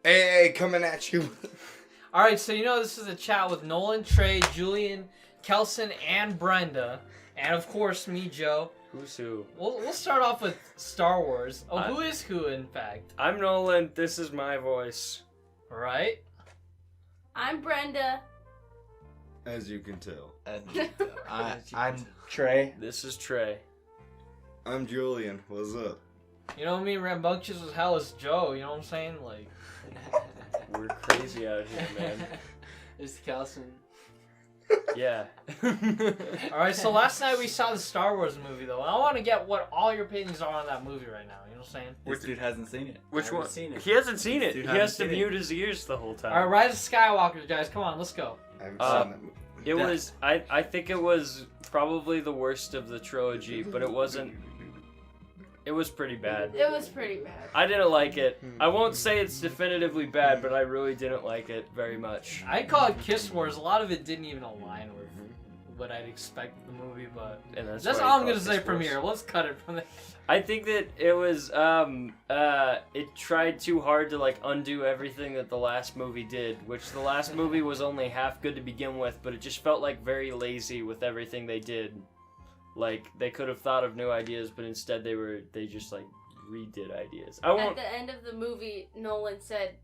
Hey, coming at you. Alright, so this is a chat with Nolan, Trey, Julian, Kelson, and Brenda. And of course, me, Joe. Who's who? We'll start off with Star Wars. Oh, who is who, in fact? I'm Nolan. This is my voice. Right? I'm Brenda. As you can tell. I'm Trey. This is Trey. I'm Julian. What's up? You know what I mean? Rambunctious as hell is Joe. You know what I'm saying? Like, We're crazy out here, man. This is Kelson. Yeah. alright, so last night we saw the Star Wars movie, though. And I want to get what all your opinions are on that movie right now. You know what I'm saying? This dude hasn't seen it. Which one? Seen it. He hasn't seen it. Dude He has to hasn't seen mute his ears the whole time. Alright, Rise of Skywalker, guys. Come on, let's go. I haven't seen that movie. It was. I think it was probably the worst of the trilogy, but it wasn't. It was pretty bad. It was pretty bad. I didn't like it. I won't say it's definitively bad, but I really didn't like it very much. I'd call it Kiss Wars. A lot of it didn't even align with what I'd expect of the movie, but And that's why all you I'm call gonna it say Kiss from Wars. here. Let's cut it from there. I think that it was it tried too hard to like undo everything that the last movie did, which the last movie was only half good to begin with, but it just felt like very lazy with everything they did. Like they could have thought of new ideas, but instead they just like redid ideas. At the end of the movie, Nolan said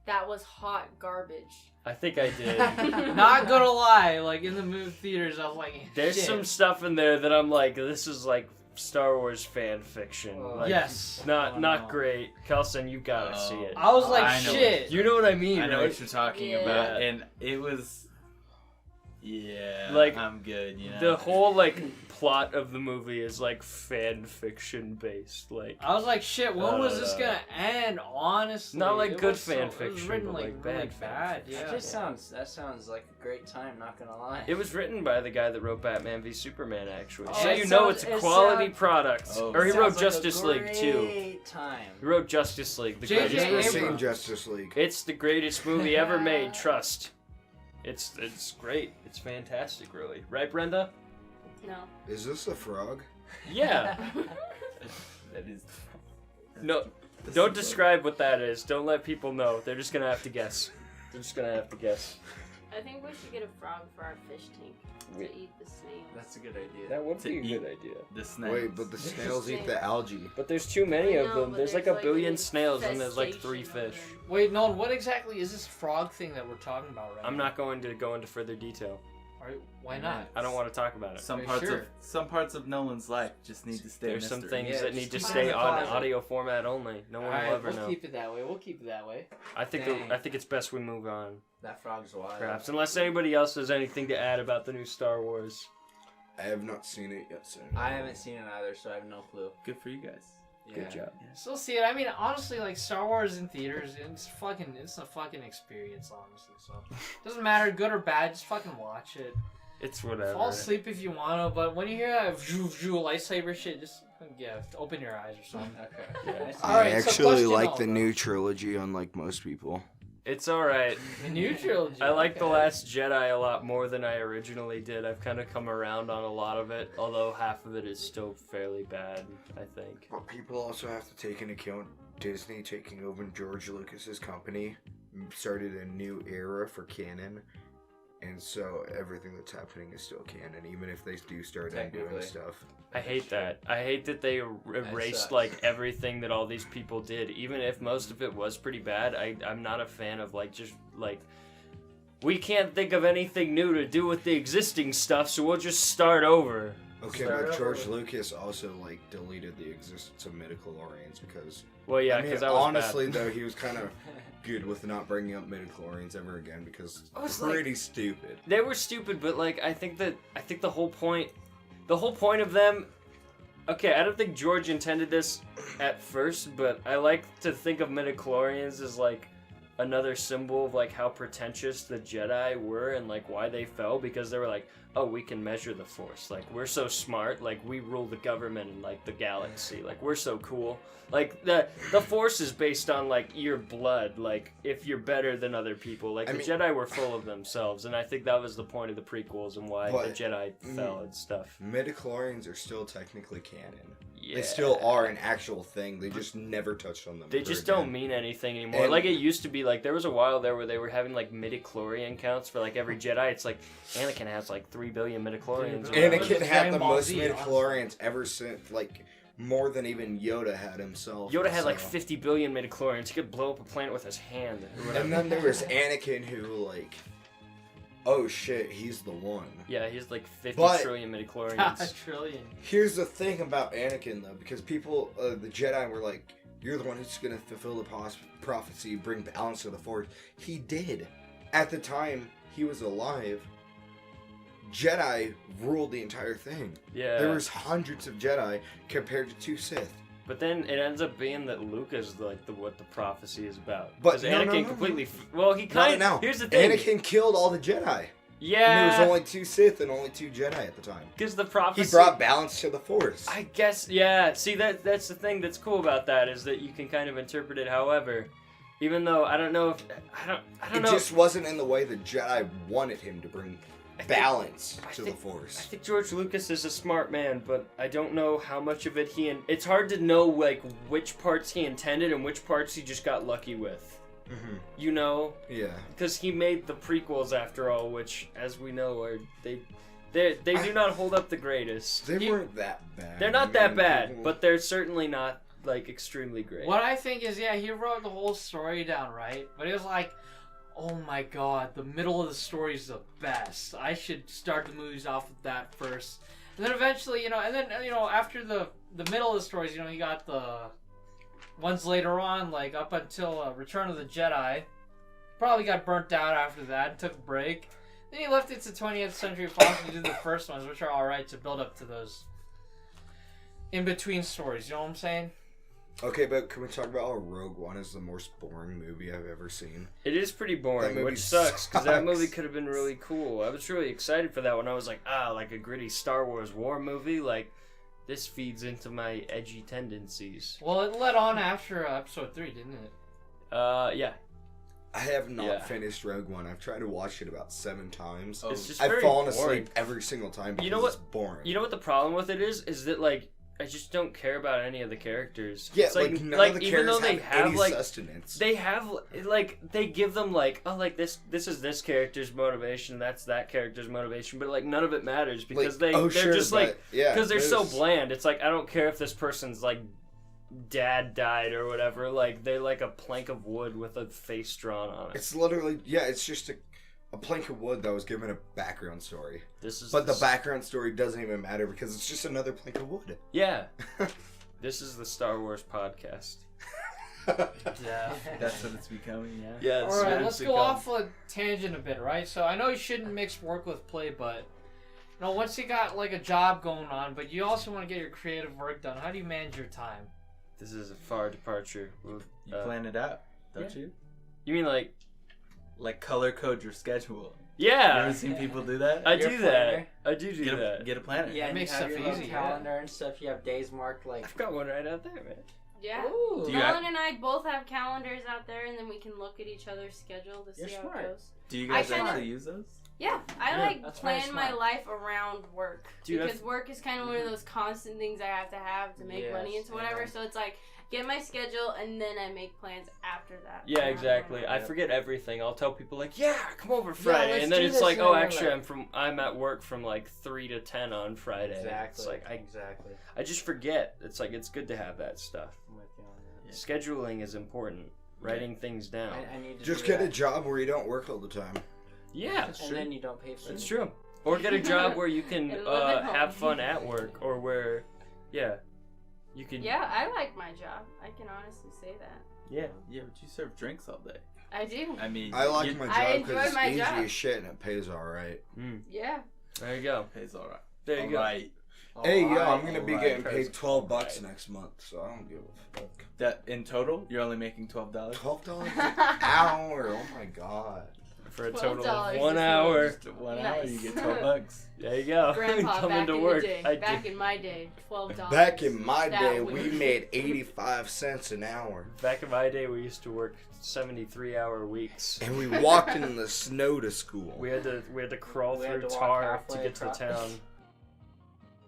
that was hot garbage. I think I did. Not gonna lie, like in the movie theaters, I was like, There's shit. some stuff in there that I'm like, this is like Star Wars fan fiction. Like, Yes. Not great. Kelson, you gotta see it. I was like, I know shit. You know what I mean, I know right? what you're talking Yeah. about, and it was. Yeah, Like, I'm good. You know, The whole like plot of the movie is like fan fiction based. Like I was like, shit. When was this gonna end? Honestly, Not like It good was fan It was fiction, written but, like like, really bad fan bad. fiction. Yeah. That sounds like a great time. Not gonna lie. it was written by the guy that wrote Batman v Superman, actually. Oh, So it you know sounds- it's a it quality sounds- product. Oh. Or he Sounds wrote like Justice a League too. Great time. He wrote Justice League, the J.J. greatest I've never movie. seen Abrams. Justice League. It's the greatest movie ever made. Trust. It's great. It's fantastic, really. Right, Brenda? No. Is this a frog? Yeah. that is. No, don't describe what that is. Don't let people know. They're just gonna have to guess. They're just gonna have to guess. I think we should get a frog for our fish tank to eat the snails. That's a good idea. That would To be a eat. good idea. The snails. Wait, but the snails eat the algae. But there's too many I of know, them. but There's like there's, a like, billion an snails and there's like 3 infestation fish. of them. Wait, Nolan, what exactly is this frog thing that we're talking about right I'm now? not going to go into further detail. Alright, why not? I don't want to talk about it. Some Are you parts sure? of Nolan's life just need to stay. There's a some mystery. things Yeah, that need just to keep it stay in the on closet. audio format only. No one will Alright, ever we'll know. keep it that way. We'll keep it that way. I think Dang. I think it's best we move on. That frog's wild. Perhaps, unless anybody else has anything to add about the new Star Wars. I have not seen it yet, so. I haven't seen it either, so I have no clue. Good for you guys. Good job. Still see it. I mean, honestly, like Star Wars in theaters, it's a fucking experience, honestly. So doesn't matter, good or bad, just fucking watch it. It's whatever. Fall asleep if you wanna, but when you hear that lightsaber shit, just open your eyes or something. Okay. Yeah. All I right, so actually question like all, the though. new trilogy, unlike most people. It's alright. The new trilogy. I like okay. The Last Jedi a lot more than I originally did. I've kind of come around on a lot of it, although half of it is still fairly bad, I think. But people also have to take into account Disney taking over George Lucas's company started a new era for canon. And so everything that's happening is still canon, even if they do start undoing Technically. stuff. I hate that. I hate that they erased sucks. like everything that all these people did, even if most of it was pretty bad. I'm not a fan of like just like we can't think of anything new to do with the existing stuff, so we'll just start over. Okay, Start but over George with- Lucas also like deleted the existence of midichlorians because Well, yeah, I mean, because I was honestly bad. though he was kind of good with not bringing up midichlorians ever again because I was pretty stupid. They were stupid, but like I think the whole point of them. Okay, I don't think George intended this at first, but I like to think of midichlorians as like another symbol of like how pretentious the Jedi were and like why they fell, because they were like, oh, we can measure the Force, like we're so smart, like we rule the government and like the galaxy, like we're so cool. Like the Force is based on like your blood, like if you're better than other people. Like I the mean- Jedi were full of themselves, and I think that was the point of the prequels and why the But- Jedi fell and stuff. Midichlorians are still technically canon. They still are an actual thing. They just never touched on them. They ever just again. don't mean anything anymore. And- Like it used to be. Like there was a while there where they were having like midichlorian counts for like every Jedi. It's like Anakin has like 3 billion midichlorians. or whatever. Anakin had Dragon the Ball most Z, midichlorians ever since, like, more than even Yoda had himself. Yoda had like so. 50 billion midichlorians. He could blow up a planet with his hand. Or whatever. And then there was Anakin who, like, oh shit, he's the one. Yeah, he's like 50 But- trillion A midichlorians. trillion. Here's the thing about Anakin, though, because people, the Jedi were like, you're the one who's gonna fulfill the prophecy, bring balance to the Force. He did. At the time he was alive, Jedi ruled the entire thing. Yeah. There was hundreds of Jedi compared to 2 Sith. But then it ends up being that Luke is like what the prophecy is about. But Because no, Anakin no. completely. Well, he Not kind now. of. Here's the thing. Anakin killed all the Jedi. Yeah. And there was only 2 Sith and only 2 Jedi at the time. Because the prophecy. He brought balance to the Force. I guess, yeah. See, that's the thing that's cool about that is that you can kind of interpret it however. Even though I don't know if I don't It know. just wasn't in the way the Jedi wanted him to bring balance to the I Force. think George Lucas is a smart man, but I don't know how much of it it's hard to know like which parts he intended and which parts he just got lucky with. Mm-hmm. You know, Yeah. because he made the prequels after all, which, as we know, are they do not hold up the greatest. They weren't that bad. They're not I that mean, bad, people- but they're certainly not like extremely great. What I think is, yeah, he wrote the whole story down, right? But it was like, oh my god, the middle of the story is the best. I should start the movies off with that first. And then eventually, after the middle of the stories, you got the ones later on, like up until Return of the Jedi. Probably got burnt out after that and took a break. Then he left it to 20th Century Fox to do the first ones, which are alright to build up to those in-between stories, you know what I'm saying? Okay, but can we talk about how Rogue One is the most boring movie I've ever seen? It is pretty That boring, movie which sucks because that sucks. movie could have been really cool. I was really excited for that when I was like, like a gritty Star Wars war movie. Like, this feeds into my edgy tendencies. Well, it led on after episode 3, didn't it? Yeah. I have not Yeah. finished Rogue One. I've tried to watch it about 7 times. Oh, It's just I've very fallen boring. asleep every single time because You know what- it's boring. You know what the problem with it is that like I just don't care about any of the characters. yeah, It's like none of the even though characters they have any like sustenance. they have like they give them like this is this character's motivation, that's that character's motivation, but like none of it matters because Like, they're sure, just but, like yeah, because they're so there's- bland. It's like I don't care if this person's like dad died or whatever. Like they're like a plank of wood with a face drawn on it. It's literally, yeah, it's just a plank of wood that was given a background story. This is But the background story doesn't even matter because it's just another plank of wood. yeah. This is the Star Wars podcast. Yeah. That's what it's becoming, yeah. Yeah. All right, let's go off a tangent a bit, right? So I know you shouldn't mix work with play, but once you got like a job going on, but you also want to get your creative work done. How do you manage your time? This is a far departure. You plan it out, don't you? You mean like? Like color code your schedule. Yeah. You ever seen people do that? I Your do planner? that. I do that. Get a planner. Yeah, and makes you have stuff your little easy, calendar and stuff. You have days marked like. I've got one right out there, man. Yeah. Ooh. Do you Nolan and I both have calendars out there, and then we can look at each other's schedule to You're see how smart. it goes. Do you guys I kinda- actually use those? Yeah, I Yeah, like that's very plan my smart. life around work Do you because have- work is kind of one of those constant things I have to make money Yes, into whatever. yeah. So it's like get my schedule and then I make plans after that. Yeah, And exactly. I Yep. forget everything. I'll tell people like, "Yeah, come over Friday," let's and then do it's this, like, and "Oh, then we're actually, like- I'm at work from like 3 to 10 on Friday." Exactly. It's like exactly. I just forget. It's like it's good to have that stuff. I'm with you on that. Scheduling is important. Writing things down. I need to Just do get a that. job where you don't work all the time. Yeah, And then you don't pay for that's it. true. Or get a job where you can And live at home. have fun at work, or where, yeah, you can. Yeah, I like my job. I can honestly say that. Yeah. Yeah, but you serve drinks all day. I do. I mean, I like you- my I job enjoy because it's my easy job. as shit and it pays alright. Yeah. There you go. Pays all right. There you go. Alright. Hey, yo, Alright, I'm gonna be alright, getting paid Chris. $12 next month, so I don't give a fuck. That in total, you're only making $12. $12 an hour? Oh my god. For a total of $12 1 is hour. Just 1 hour, you Nice. get $12. There you go. Grandpa, Coming back to in work. the day. I Back did- in my day, $12. Back in my That day, was- we made 85 cents an hour. Back in my day, we used to work 73-hour weeks. And we walked in the snow to school. We had to crawl We had through to walk tar to halfway get to across. town.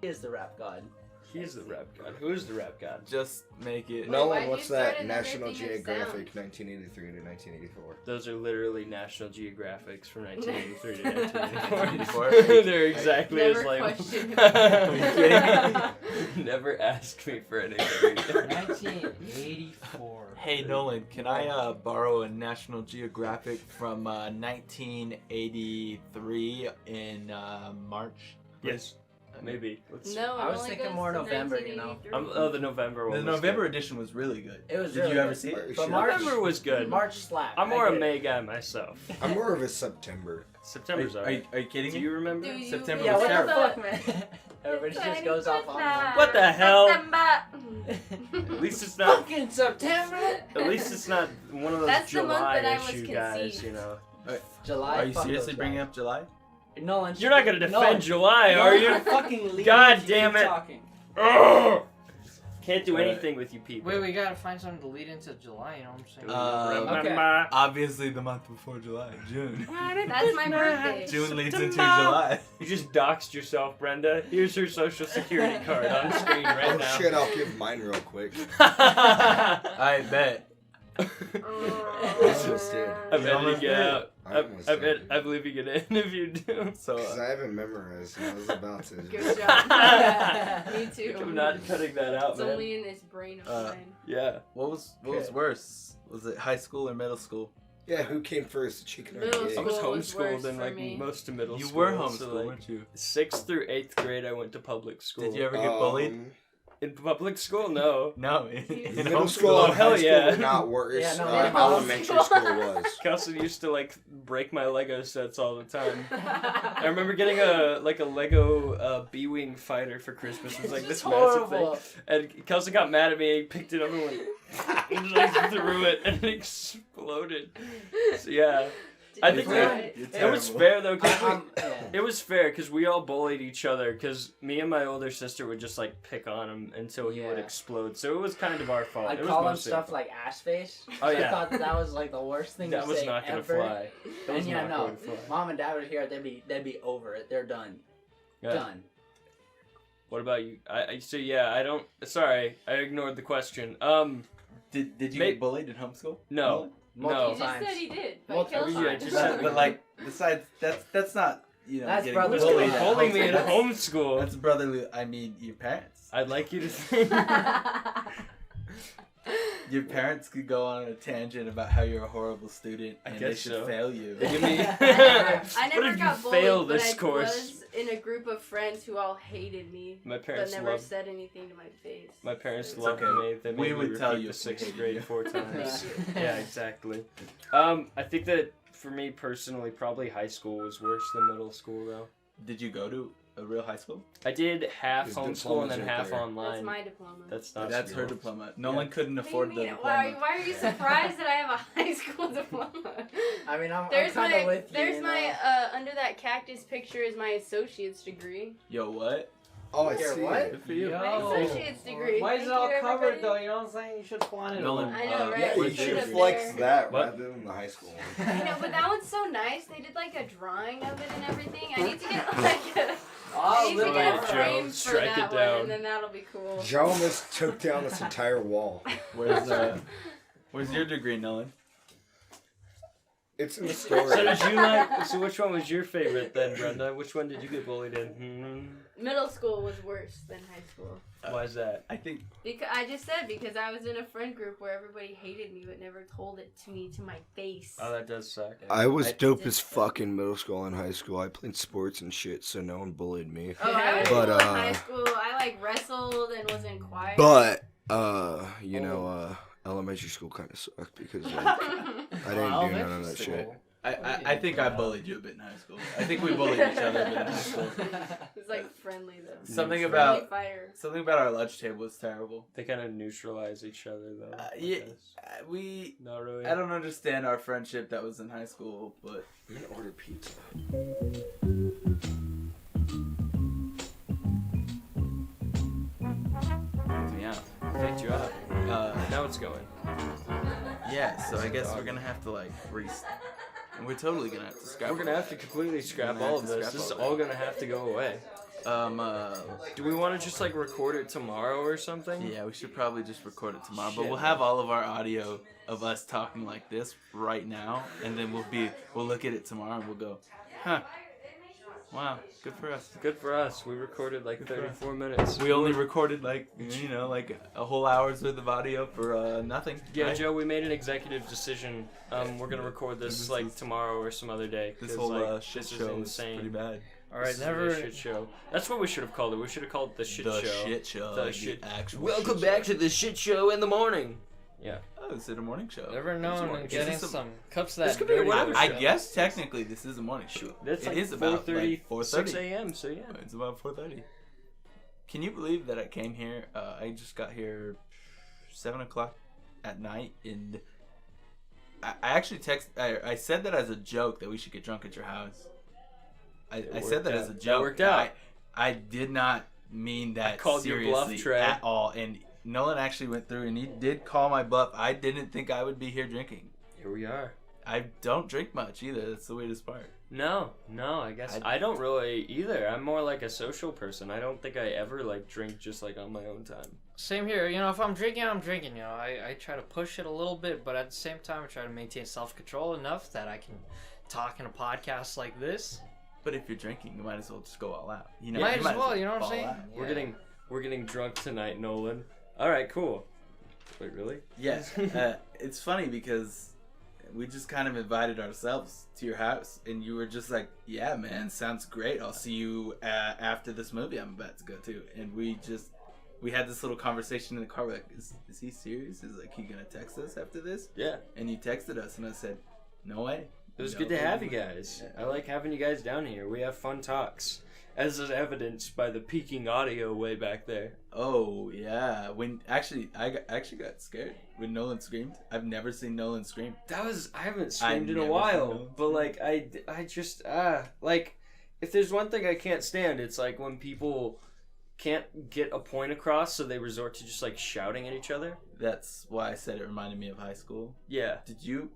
He is the rap god. He's the rap god. Who's the rap god? Just make it. No why'd one. you What's start that? another National thing of Geographic, sound? 1983 to 1984. Those are literally National Geographics from 1983 to 1984. 1984? They're exactly Never as labeled. questioned. Are you kidding? Never asked me for anything. 1984. Hey Nolan, can I borrow a National Geographic from 1983 in March? Yes, maybe. Let's. No, I it was only thinking goes more to November, you know. 1983. The November one. The was November good. edition was really good. It was Did really you ever good. see it? But March, November was good. March slapped. I'm I more a get it. May guy myself. I'm more of a September. September's Are alright. you kidding Do me? you remember? Do you September Yeah, was what the terrible. fuck, man? Everybody just goes off on one. What the hell? September. At least it's not. Fucking September. At least it's not one of those That's the month July that I was issue guys. conceived. You know. July. Are you fuck seriously those bringing guys. up July? Nolan, You're not gonna defend Nolan, July, are Nolan, you? I'm fucking leaving God if you damn keep it. Talking. Ugh! Can't do Alright. anything with you people. Wait, we gotta find something to lead into July, you know what I'm saying? Remember? Obviously the month before July, June. That's my birthday. June leads into September. July. You just doxed yourself, Brenda. Here's your social security card on screen right Oh now. shit! I'll give mine real quick. I bet. I almost did. I'm editing it out. I almost did. I'm leaving it in if you do. So Because I haven't memorized, and I was about to. Good job. Me too. I'm not cutting that out, It's man. only in this brain of mine. Yeah. what was Okay. worse? Was it high school or middle school? Yeah, who came first, the chicken or Middle the egg? I was School was homeschooled worse in for like me. most of middle You school. were so, homeschooled, like, weren't you? 6th through 8th grade, I went to public school. Did you ever get bullied? In public school? No. No, in Middle homeschool. school Oh, and hell high school yeah. were not worse. Yeah, no, in Elementary school. school was. Kelson used to like break my Lego sets all the time. I remember getting a Lego B-wing fighter for Christmas. It was like this massive thing, and Kelson got mad at me. And he picked it up and went and like threw it, and it exploded. So yeah, I think Right. it was fair though. 'Cause Yeah. it was fair because we all bullied each other. Because me and my older sister would just like pick on him until he would Yeah. explode. So it was kind of our fault. I'd It was call him mostly stuff like ass face. Oh, yeah. I thought that was like the worst thing that to was say not gonna ever. fly. That was And yeah, not no, going to fly. mom and dad would hear it, they'd be over it. They're done. Yeah. Done. What about you? So yeah, I don't. Sorry, I ignored the question. Did you May- get bullied in homeschool? No. Multiple He just times. said he did. But Multiple Kelson. Yeah, just- But like, besides that's not That's getting brotherly. bullied. That's at Bullying me in homeschool. homeschool. That's brotherly. I mean, your parents. I'd like you to think. Your parents could go on a tangent about how you're a horrible student I and they guess should so. fail you. Give me. I What never if you got fail bullied, this but course? I was in a group of friends who all hated me, My but parents never loved. said anything to my face. My parents It's loved okay. me. They made We me would repeat tell you the if we 6th hated grade you. 4 times. Thank Yeah, exactly. I think that for me personally, probably high school was worse than middle school though. Did you go to a real high school? I did half His homeschool and diploma's then right half there. online. That's my diploma. That's not. That's her yours. diploma. Nolan couldn't What do afford you the mean? diploma. Why are you surprised that I have a high school diploma? I mean, I'm There's kind of my with you. there's you my know? under that cactus picture is my associate's degree. Yo, what? Oh, I Here, see what? it. Good for you. My associate's degree. Why is Thank it all you, covered everybody. though? You know what I'm saying? You should flaunt it. Nolan, more. I know, right? Yeah, You you put should it flex there. that What? rather than the high school one. I know, but that one's so nice. They did like a drawing of it and everything. I need to get like a, I need to little get a Joe, frame for strike that it one, down. and then that'll be cool. Joe almost took down this entire wall. Where's your degree, Nolan? It's in the So story. did you like? So which one was your favorite then, Brenda? Which one did you get bullied in? Middle school was worse than high school. Why is that? I think Because I just said because I was in a friend group where everybody hated me but never told it to me to my face. Oh, that does suck. I was I- dope as fuck in middle school and high school. I played sports and shit, so no one bullied me. Oh, I was But, cool in high school. I like wrestled and was in choir. But, elementary school kind of sucked because like, I didn't do none of that shit. I think I bullied you a bit in high school. I think we bullied each other a bit in high school. It's like friendly though. Something Friendly about Fire. our lunch table was terrible. They kind of neutralize each other though. I Yeah, guess. we. Not really. I don't understand our friendship that was in high school, but I'm gonna order pizza. yeah. Faked you out. Now it's going. Yeah. So I guess we're gonna have to like and we're totally gonna have to scrap. We're gonna have to completely scrap We're gonna all have of to this. scrap This is all of all gonna have to go away. Do we want to just like record it tomorrow or something? Yeah, we should probably just record it tomorrow. But Shit, we'll have all of our audio of us talking like this right now, and then we'll look at it tomorrow and we'll go, huh? Wow, good for us. Good for us. We recorded like 34 minutes. We only recorded like a whole hour's worth of audio for nothing. Yeah, right? Joe, we made an executive decision. We're gonna record this like tomorrow or some other day. This 'cause, whole like, shit this is show is insane. pretty bad. All right, This is never. a shit show. That's what we should have called it. We should have called it the shit show. Shit show. The like shit. actual Welcome shit back show. to the shit show in the morning. Yeah. Oh, is it a morning show? Never It's a known morning and show. getting Is this a- some cups of This that. could be a dirty whatever shit. I guess technically this is a morning show. That's It like is about 4:30, like 6 4:30. a.m. So yeah. It's about 4:30. Can you believe that I came here? I just got here 7 o'clock at night, and I actually I said that as a joke that we should get drunk at your house. I said that as a That joke. worked out. I did not mean that I called your bluff, seriously Trey. at all. And Nolan actually went through and he did call my bluff. I didn't think I would be here drinking. Here we are. I don't drink much either. That's the weirdest part. No, I guess I don't really either. I'm more like a social person. I don't think I ever like drink just like on my own time. Same here. You know, if I'm drinking, I'm drinking. You know, I try to push it a little bit, but at the same time, I try to maintain self-control enough that I can talk in a podcast like this. But if you're drinking, you might as well just go all out. You know, Might you as well. You know what I'm ball saying? out. We're getting drunk tonight, Nolan. All right, cool. Wait, really? Yeah, it's funny because we just kind of invited ourselves to your house, and you were just like, "Yeah, man, sounds great. I'll see you after this movie I'm about to go to." And we had this little conversation in the car. We're like, "Is he serious? Is like he gonna text us after this?" Yeah. And you texted us, and I said, "No way." It was No good to way. have you guys. Yeah. I like having you guys down here. We have fun talks, as is evidenced by the peaking audio way back there. Oh yeah, when I actually got scared when Nolan screamed. I've never seen Nolan scream. I haven't screamed in a never while, seen but like I just like if there's one thing I can't stand, it's like when people can't get a point across, so they resort to just like shouting at each other. That's why I said it reminded me of high school. Yeah, Did you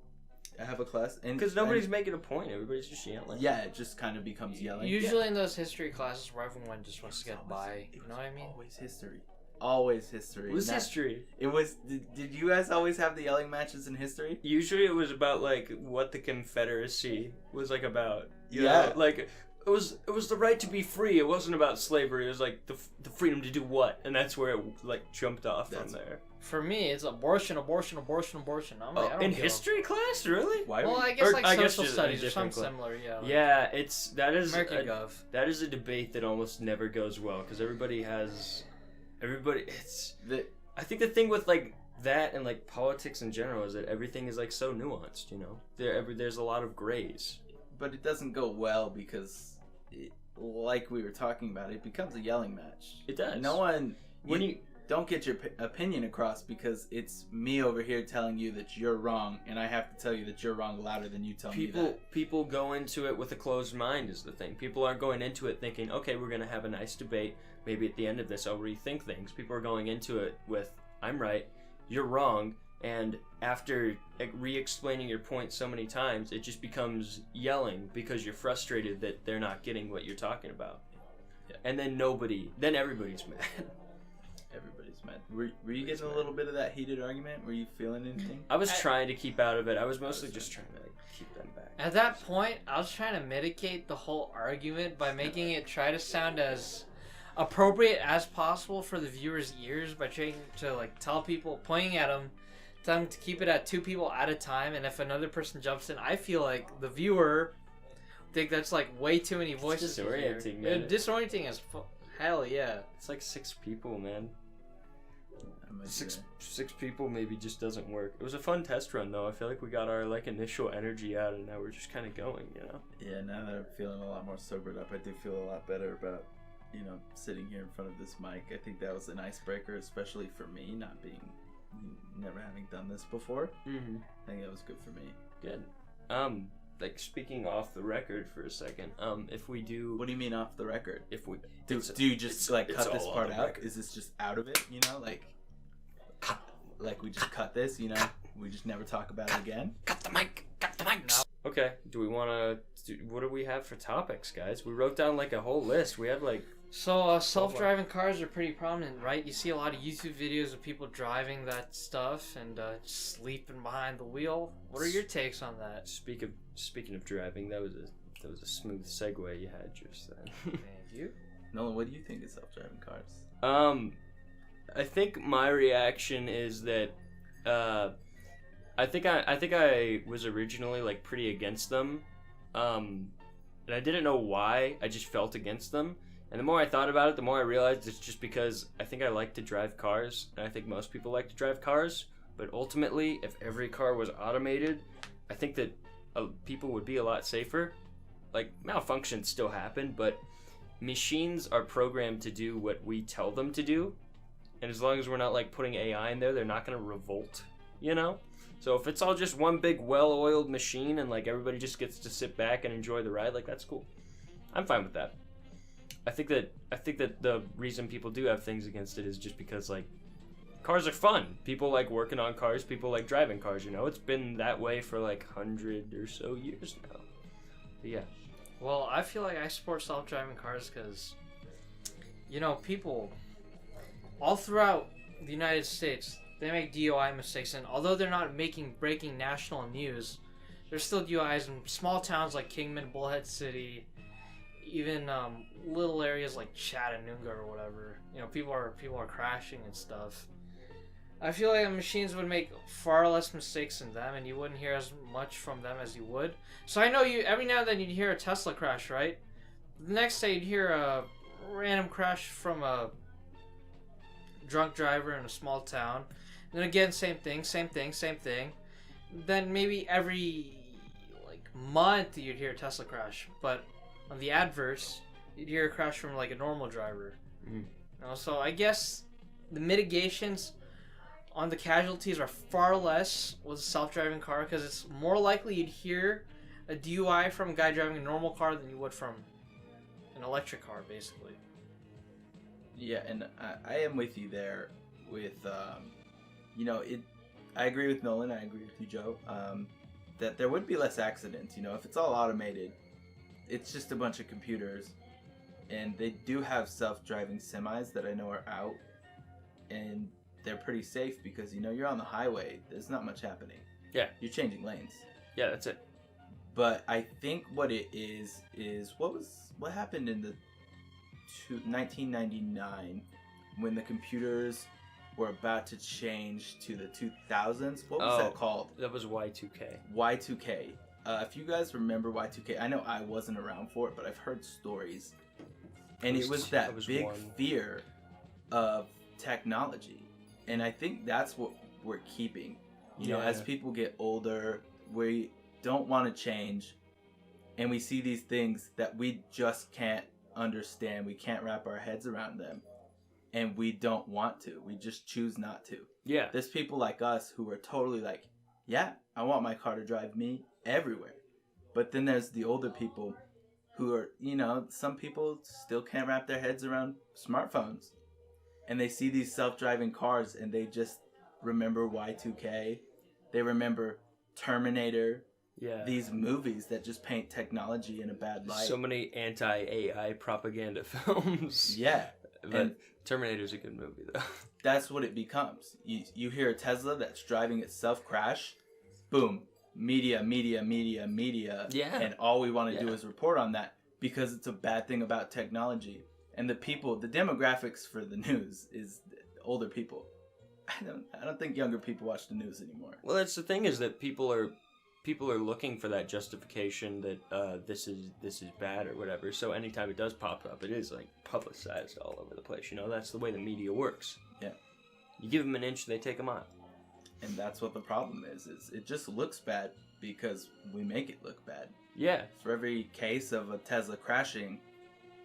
have a class? because nobody's making a point. Everybody's just yelling. Yeah, it just kind of becomes yelling. Usually in those history classes where everyone just wants to get by. It You was know what I mean? Always history. Always history. It was Not- history. It was. Did you guys always have the yelling matches in history? Usually it was about like what the Confederacy was like about. You Yeah. know? Like it was the right to be free. It wasn't about slavery. It was like the freedom to do what, and that's where it like jumped off from That's- there. For me, it's abortion. I'm like, I don't In give a- history class, really? Why? Well, were I you- guess Or like I guess social just a studies or different something class. similar. Yeah. Like Yeah, that is American Gov. that is a debate that almost never goes well because everybody. It's the, I think the thing with like that and like politics in general is that everything is like so nuanced. You know, there's a lot of grays. but it doesn't go well because, like we were talking about, it becomes a yelling match. It does. No one. When you don't get your opinion across because it's me over here telling you that you're wrong, and I have to tell you that you're wrong louder than you tell me that. people go into it with a closed mind is the thing. People aren't going into it thinking, okay, we're gonna have a nice debate. Maybe at the end of this I'll rethink things. People are going into it with, I'm right, you're wrong, and after re-explaining your point so many times, it just becomes yelling because you're frustrated that they're not getting what you're talking about. Yeah. And then everybody's mad. Everybody's mad. Were you getting a little bit of that heated argument? Were you feeling anything? I was trying to keep out of it. I was mostly just trying to keep them back. At that point, I was trying to mitigate the whole argument by making it try to sound as appropriate as possible for the viewers' ears by trying to like tell people, pointing at them, tell them to keep it at 2 people at a time, and if another person jumps in, I feel like the viewer think that's like way too many voices. to hear. disorienting, man. Disorienting as hell, yeah. It's like 6 people, man. I'm like, Six people maybe just doesn't work. It was a fun test run though. I feel like we got our like initial energy out and now we're just kind of going, you know. Yeah, now that I'm feeling a lot more sobered up, I do feel a lot better about, sitting here in front of this mic. I think that was an icebreaker, especially for me, never having done this before. Mm-hmm. I think that was good for me. Good. Like speaking off the record for a second. If we do, What do you mean off the record? if we Do you just it's cut this all on part the out? record. Is this just out of it? Like we just cut this? We just never talk about it again. cut the mic. Okay. Do we want to what do we have for topics, guys? We wrote down like a whole list. We have like So self-driving cars are pretty prominent, right? You see a lot of YouTube videos of people driving that stuff and sleeping behind the wheel. What are your takes on that? speaking of driving, that was a smooth segue you had just then. Thank you. Nolan, what do you think of self-driving cars? I think my reaction is that I think I was originally like pretty against them, and I didn't know why. I just felt against them, and the more I thought about it, the more I realized it's just because I think I like to drive cars, and I think most people like to drive cars. But ultimately, if every car was automated, I think that people would be a lot safer. Like, malfunctions still happen, but machines are programmed to do what we tell them to do, and as long as we're not like putting AI in there, they're not going to revolt, you know? So if it's all just one big well-oiled machine and like everybody just gets to sit back and enjoy the ride, like that's cool. I'm fine with that. I think that the reason people do have things against it is just because like cars are fun. People like working on cars, people like driving cars, you know? It's been that way for like 100 or so years now. But yeah. Well, I feel like I support self-driving cars because, you know, people all throughout the United States, they make DUI mistakes, and although they're not breaking national news, there's still DUIs in small towns like Kingman, Bullhead City, even little areas like Chattanooga or whatever. You know, people are crashing and stuff. I feel like machines would make far less mistakes than them, and you wouldn't hear as much from them as you would. So I know every now and then you'd hear a Tesla crash, right? The next day you'd hear a random crash from a drunk driver in a small town. And then again, same thing. Then maybe every like month you'd hear a Tesla crash, but on the adverse, you'd hear a crash from like a normal driver. You know, so I guess the mitigations on the casualties are far less with a self-driving car because it's more likely you'd hear a DUI from a guy driving a normal car than you would from an electric car, basically. Yeah, and I am with you there with, you know, I agree with Nolan, I agree with you, Joe, that there would be less accidents, you know, if it's all automated, it's just a bunch of computers, and they do have self-driving semis that I know are out, and they're pretty safe because, you know, you're on the highway, there's not much happening. Yeah. You're changing lanes. Yeah, that's it. But I think what it is what happened in the 1999 when the computers were about to change to the 2000s. What was that called? That was Y2K. Y2K. If you guys remember Y2K, I know I wasn't around for it, but I've heard stories. And it was that big fear of technology. And I think that's what we're keeping. You know, as people get older, we don't want to change. And we see these things that we just can't understand. We can't wrap our heads around them. And we don't want to. We just choose not to. Yeah. There's people like us who are totally like, yeah, I want my car to drive me everywhere. But then there's the older people who are, you know, some people still can't wrap their heads around smartphones. And they see these self-driving cars and they just remember Y2K. They remember Terminator. Yeah. These movies that just paint technology in a bad light. So many anti-AI propaganda films. Yeah. But And Terminator's a good movie, though. that's what it becomes. You hear a Tesla that's driving itself crash. Boom. Media. Yeah. And all we want to do is report on that because it's a bad thing about technology. And the demographics for the news is older people. I don't think younger people watch the news anymore. Well, that's the thing, is that people are looking for that justification that this is bad or whatever. So anytime it does pop up, it is like publicized all over the place. You know, that's the way the media works. Yeah. You give them an inch, they take a mile. And that's what the problem is it just looks bad because we make it look bad. Yeah. For every case of a Tesla crashing,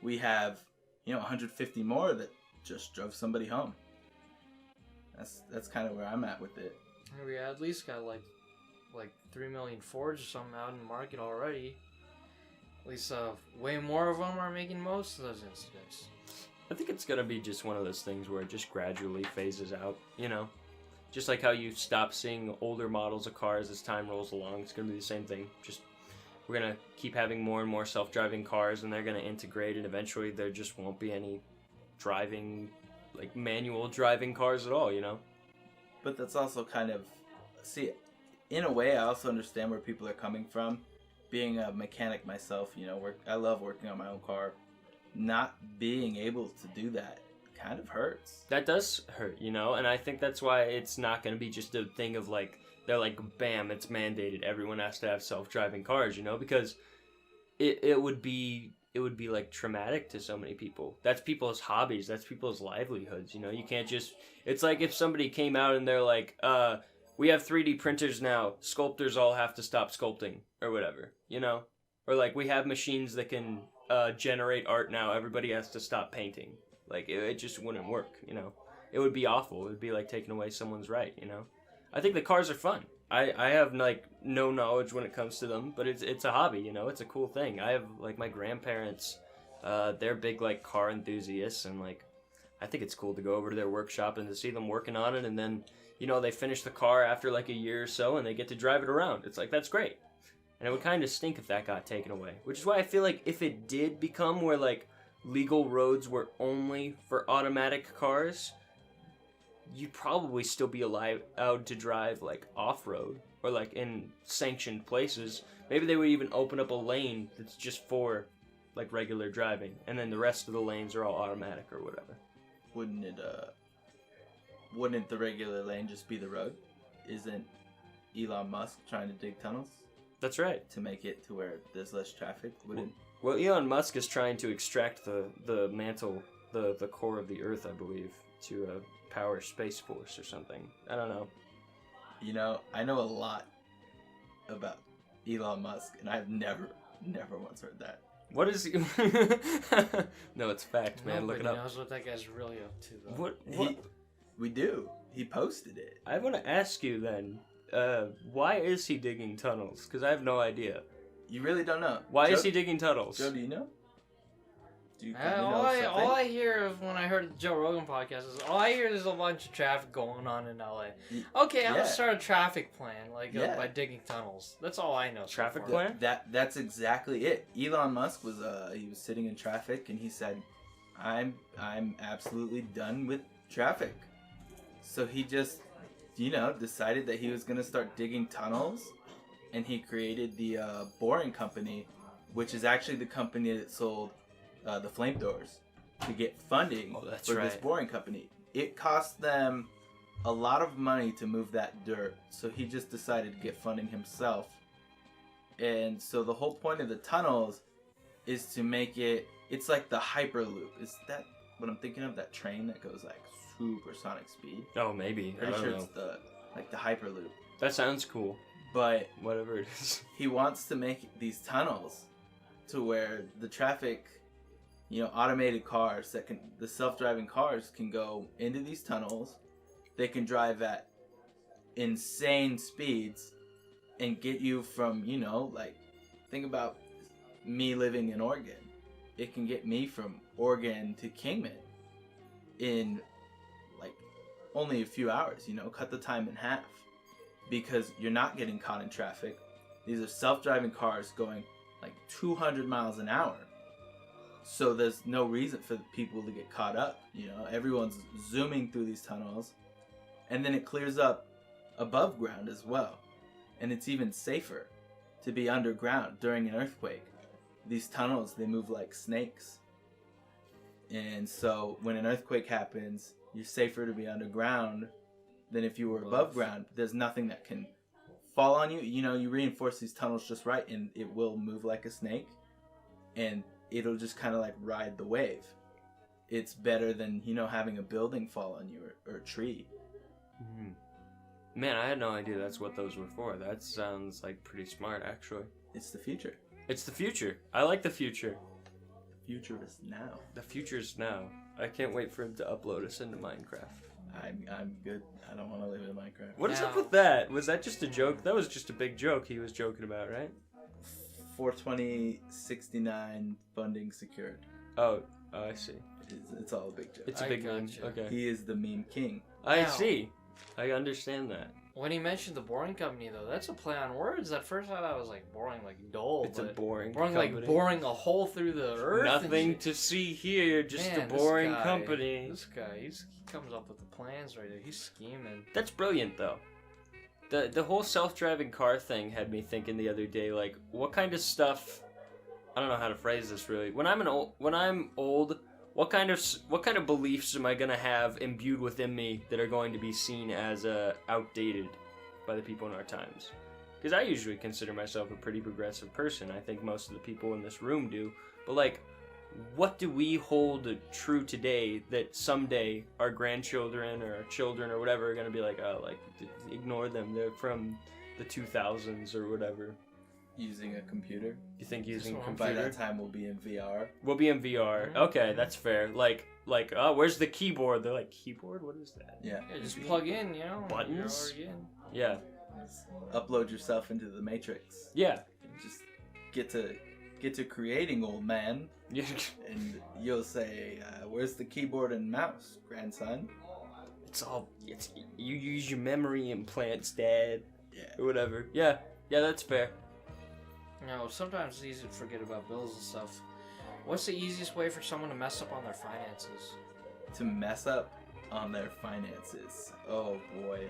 we have, you know, 150 more that just drove somebody home. That's kind of where I'm at with it. We at least got like 3 million Fords or something out in the market already. At least way more of them are making most of those incidents. I think it's gonna be just one of those things where it just gradually phases out, you know? Just like how you stop seeing older models of cars as time rolls along, it's gonna be the same thing. Just we're gonna keep having more and more self-driving cars, and they're gonna integrate, and eventually there just won't be any driving, like manual driving cars at all, you know? But that's also kind of, see, in a way, I also understand where people are coming from. Being a mechanic myself, you know, I love working on my own car. Not being able to do that kind of hurts. That does hurt, you know? And I think that's why it's not gonna be just a thing of like, they're like, bam, it's mandated. Everyone has to have self-driving cars, you know? Because it would be like traumatic to so many people. That's people's hobbies. That's people's livelihoods, you know? You can't just... It's like if somebody came out and they're like, we have 3D printers now. Sculptors all have to stop sculpting or whatever, you know? Or like, we have machines that can generate art now. Everybody has to stop painting. Like, it just wouldn't work, you know? It would be awful. It would be like taking away someone's right, you know? I think the cars are fun. I have like no knowledge when it comes to them, but it's a hobby, you know. It's a cool thing. I have like my grandparents, they're big like car enthusiasts, and like I think it's cool to go over to their workshop and to see them working on it, and then you know they finish the car after like a year or so, and they get to drive it around. It's like that's great, and it would kind of stink if that got taken away. Which is why I feel like if it did become where like legal roads were only for automatic cars, you'd probably still be allowed to drive like off-road or like in sanctioned places. Maybe they would even open up a lane that's just for like regular driving, and then the rest of the lanes are all automatic or whatever. Wouldn't the regular lane just be the road? Isn't Elon Musk trying to dig tunnels That's right. to make it to where there's less traffic? Wouldn't Well, Elon Musk is trying to extract the mantle, the core of the Earth, I believe, to power Space Force or something. I don't know. You know, I know a lot about Elon Musk, and I've never once heard that. What is he? No, it's fact, man. Look Nobody it up. knows what that guy's really up to, though. What? We do. He posted it. I want to ask you then, why is he digging tunnels? Because I have no idea. You really don't know. Why Joe, is he digging tunnels? Joe, do you know? Do you kinda all, know I, something? all I hear of when I heard the Joe Rogan podcast is all I hear is a bunch of traffic going on in LA. Okay, I'm yeah. gonna start a traffic plan Yeah. by digging tunnels. That's all I know. so Traffic far. plan? That's exactly it. Elon Musk was he was sitting in traffic and he said, I'm absolutely done with traffic. So he just, you know, decided that he was gonna start digging tunnels, and he created the Boring Company, which is actually the company that sold the flamethrowers to get funding Oh, that's for this right. Boring Company. It cost them a lot of money to move that dirt, so he just decided to get funding himself. And so the whole point of the tunnels is to make it's like the Hyperloop. Is that what I'm thinking of? That train that goes like supersonic speed? Oh, maybe. I Pretty don't sure know. it's the Hyperloop. That sounds cool. But Whatever it is. he wants to make these tunnels to where the traffic, you know, automated cars the self-driving cars can go into these tunnels. They can drive at insane speeds and get you from, you know, like, think about me living in Oregon. It can get me from Oregon to Kingman in like only a few hours, you know, cut the time in half, because you're not getting caught in traffic. These are self-driving cars going like 200 miles an hour. So there's no reason for people to get caught up, you know. Everyone's zooming through these tunnels, and then it clears up above ground as well. And it's even safer to be underground during an earthquake. These tunnels, they move like snakes. And so when an earthquake happens, you're safer to be underground than if you were above ground. There's nothing that can fall on you. You know, you reinforce these tunnels just right, and it will move like a snake. And it'll just kind of like ride the wave. It's better than, you know, having a building fall on you or a tree. Mhm. Man, I had no idea that's what those were for. That sounds like pretty smart, actually. It's the future. It's the future. I like the future. The future is now. The future's now. I can't wait for him to upload us into Minecraft. I'm good. I don't want to live in Minecraft. What is up Now- with that? Was that just a joke? That was just a big joke he was joking about, right? 42069 funding secured. Oh, I see. It's all a big joke. It's a I big meme. gotcha. Okay. He is the meme king. I Now- see. I understand that. When he mentioned the boring company, though, that's a play on words. At first, I thought it was like boring, like dull. It's a but boring boring, company. like boring a hole through the earth. and Nothing shit. to see here, just Man, a boring this guy, company. This guy, he comes up with the plans right there. He's scheming. That's brilliant, though. The whole self-driving car thing had me thinking the other day, like, what kind of stuff? I don't know how to phrase this really. When I'm old, what kind of beliefs am I gonna have imbued within me that are going to be seen as outdated by the people in our times? Because I usually consider myself a pretty progressive person. I think most of the people in this room do. But like, what do we hold true today that someday our grandchildren or our children or whatever are gonna be like, oh, like ignore them. They're from the 2000s or whatever. Using a computer. You think using a That's what By computer? that time, we'll be in VR. We'll be in VR. Okay, that's fair. Like, oh, where's the keyboard? They're like, keyboard? What is that? Yeah. Yeah, just plug in, you know. Buttons? You're already in. Yeah. Just upload yourself into the Matrix. Yeah. And just get to creating, old man. Yeah. And you'll say, "Where's the keyboard and mouse, grandson?" It's you use your memory implants, Dad. Yeah. Or whatever. Yeah. Yeah, that's fair. No, sometimes it's easy to forget about bills and stuff. What's the easiest way for someone to mess up on their finances? To mess up on their finances. Oh boy.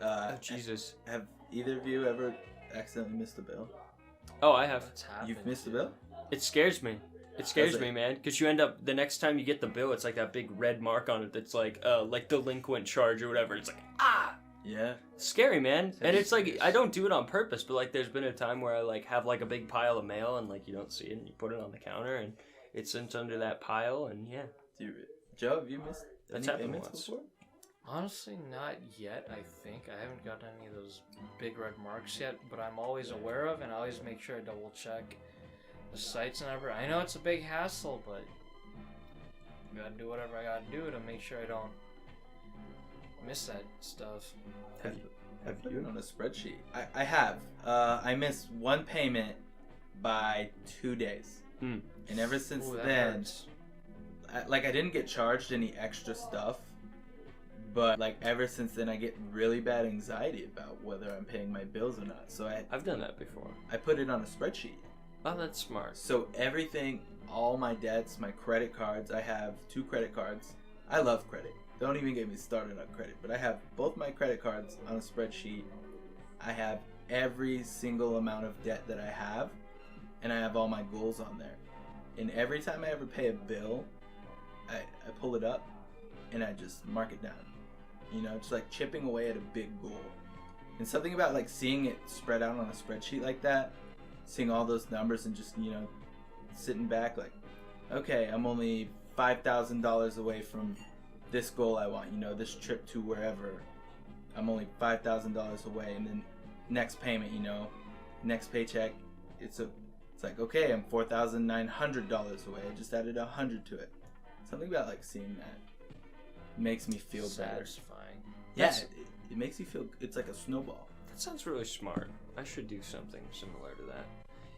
Oh, Jesus. Have either of you ever accidentally missed a bill? Oh, I have. What's happened? You've missed a bill? It scares me. It scares Does it? me, man. Because you end up, the next time you get the bill, it's like that big red mark on it that's like delinquent charge or whatever. It's like, ah! Yeah. Scary, man. And it's like, serious. I don't do it on purpose, but like there's been a time where I like have like a big pile of mail and like you don't see it and you put it on the counter and it sits under that pile and yeah. Joe, have you missed That's any happened payments once. before? Honestly, not yet, I think. I haven't gotten any of those big red marks yet, but I'm always aware of and I always make sure I double check the sites and everything. I know it's a big hassle, but I gotta do whatever I gotta do to make sure I don't miss that stuff. Have you? Put it on a spreadsheet. I have. I missed one payment by 2 days. Hmm. And ever since Ooh, that then, hurts. I didn't get charged any extra stuff. But like ever since then, I get really bad anxiety about whether I'm paying my bills or not. So I've done that before. I put it on a spreadsheet. Oh, that's smart. So everything, all my debts, my credit cards, I have 2 credit cards. I love credit. Don't even get me started on credit. But I have both my credit cards on a spreadsheet. I have every single amount of debt that I have. And I have all my goals on there. And every time I ever pay a bill, I pull it up and I just mark it down. You know, it's like chipping away at a big goal. And something about like seeing it spread out on a spreadsheet like that, seeing all those numbers and just, you know, sitting back like, okay, I'm only $5,000 away from this goal I want, you know, this trip to wherever. I'm only $5,000 away, and then next payment, you know, next paycheck, it's like, okay, I'm $4,900 away. I just added 100 to it. Something about like seeing that makes me feel better. Satisfying. Yeah, That's- it makes you feel, it's like a snowball. That sounds really smart. I should do something similar to that.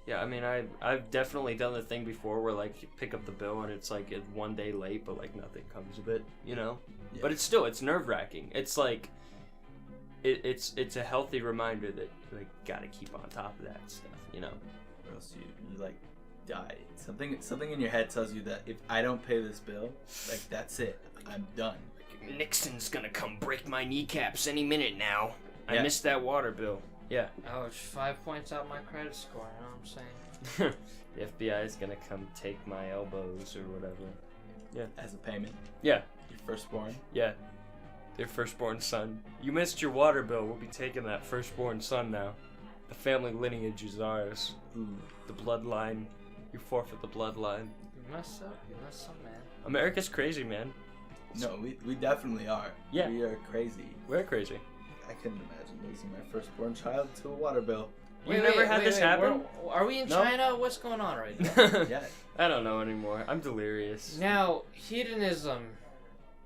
Yeah, I mean, I've definitely done the thing before where like you pick up the bill and it's like it's 1 day late, but like nothing comes of it, you know. Yeah. But it's nerve wracking. It's like it's a healthy reminder that you like gotta keep on top of that stuff, you know. Or else you like die. Something in your head tells you that if I don't pay this bill, like that's it. I'm done. Nixon's gonna come break my kneecaps any minute now. I Yeah. missed that water bill. Yeah. Ouch, 5 points out my credit score, you know what I'm saying? The FBI is gonna come take my elbows or whatever. As a payment. Yeah. Your firstborn. Yeah. Their firstborn son. You missed your water bill. We'll be taking that firstborn son now. The family lineage is ours. Ooh. The bloodline. You forfeit the bloodline. You messed up, man. America's crazy, man. No, we definitely are. Yeah. We are crazy. We're crazy. I couldn't imagine losing my firstborn child to a water bill. You've never had this happen? Are we in No. China? What's going on right now? Yeah. I don't know anymore. I'm delirious. Now, hedonism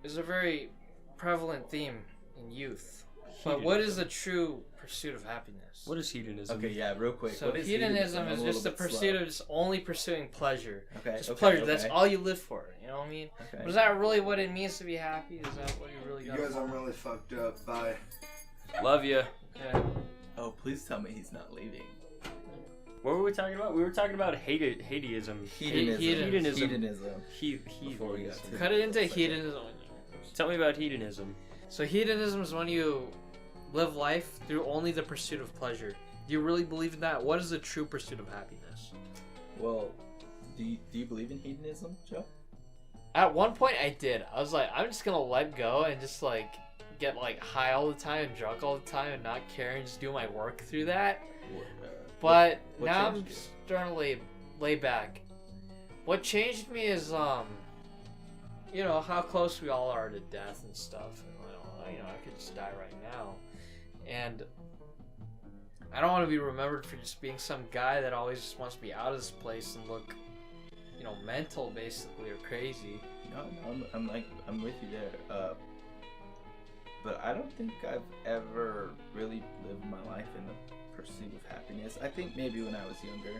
is a very prevalent theme in youth. But what is the true pursuit of happiness? What is hedonism? Okay, yeah, real quick. So what is hedonism I'm is a just the little bit pursuit slow. of just only pursuing pleasure. Okay, Just okay, pleasure. okay. That's all you live for. You know what I mean? Okay. But is that really what it means to be happy? Is that what you really You got? guys, I'm really fucked up. Bye. Love you. Okay. Oh, please tell me he's not leaving. What were we talking about? We were talking about hedonism. Hedonism. Before we got to Cut it into hedonism. Tell me about hedonism. So hedonism is when you live life through only the pursuit of pleasure. Do you really believe in that? What is the true pursuit of happiness? Well, do you believe in hedonism, Joe? At one point I did. I was like, I'm just gonna let go and just like get like high all the time and drunk all the time and not care and just do my work through that. But what now I'm changed you? starting to lay back. What changed me is you know how close we all are to death and stuff. And, you know, I could just die right now, and I don't want to be remembered for just being some guy that always just wants to be out of this place and look, you know, mental basically or crazy. No, I'm with you there. But I don't think I've ever really lived my life in the pursuit of happiness. I think maybe when I was younger.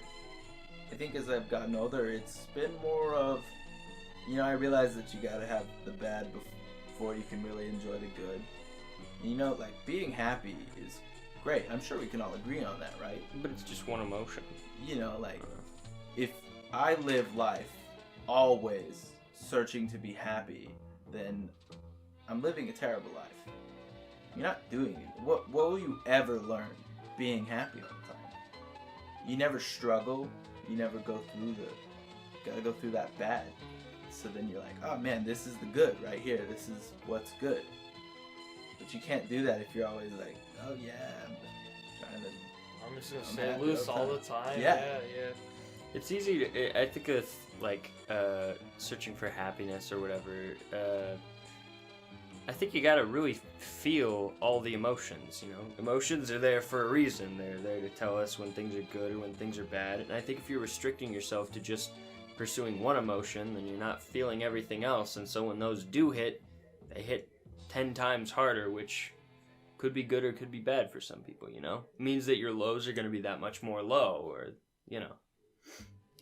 I think as I've gotten older, it's been more of, you know, I realize that you gotta have the bad before you can really enjoy the good. You know, like, being happy is great. I'm sure we can all agree on that, right? But it's just one emotion. You know, like, if I live life always searching to be happy, then I'm living a terrible life. You're not doing it. What will you ever learn being happy all the time? You never struggle. You never gotta go through that bad. So then you're like, oh man, this is the good right here. This is what's good. But you can't do that if you're always like, oh yeah, I'm trying to. I'm just gonna I'm stay happy loose all the all the time. Yeah. Yeah. It's easy to, I think of like searching for happiness or whatever. I think you gotta really feel all the emotions, you know? Emotions are there for a reason. They're there to tell us when things are good or when things are bad. And I think if you're restricting yourself to just pursuing one emotion, then you're not feeling everything else. And so when those do hit, they hit 10 times harder, which could be good or could be bad for some people, you know? It means that your lows are gonna be that much more low, or, you know.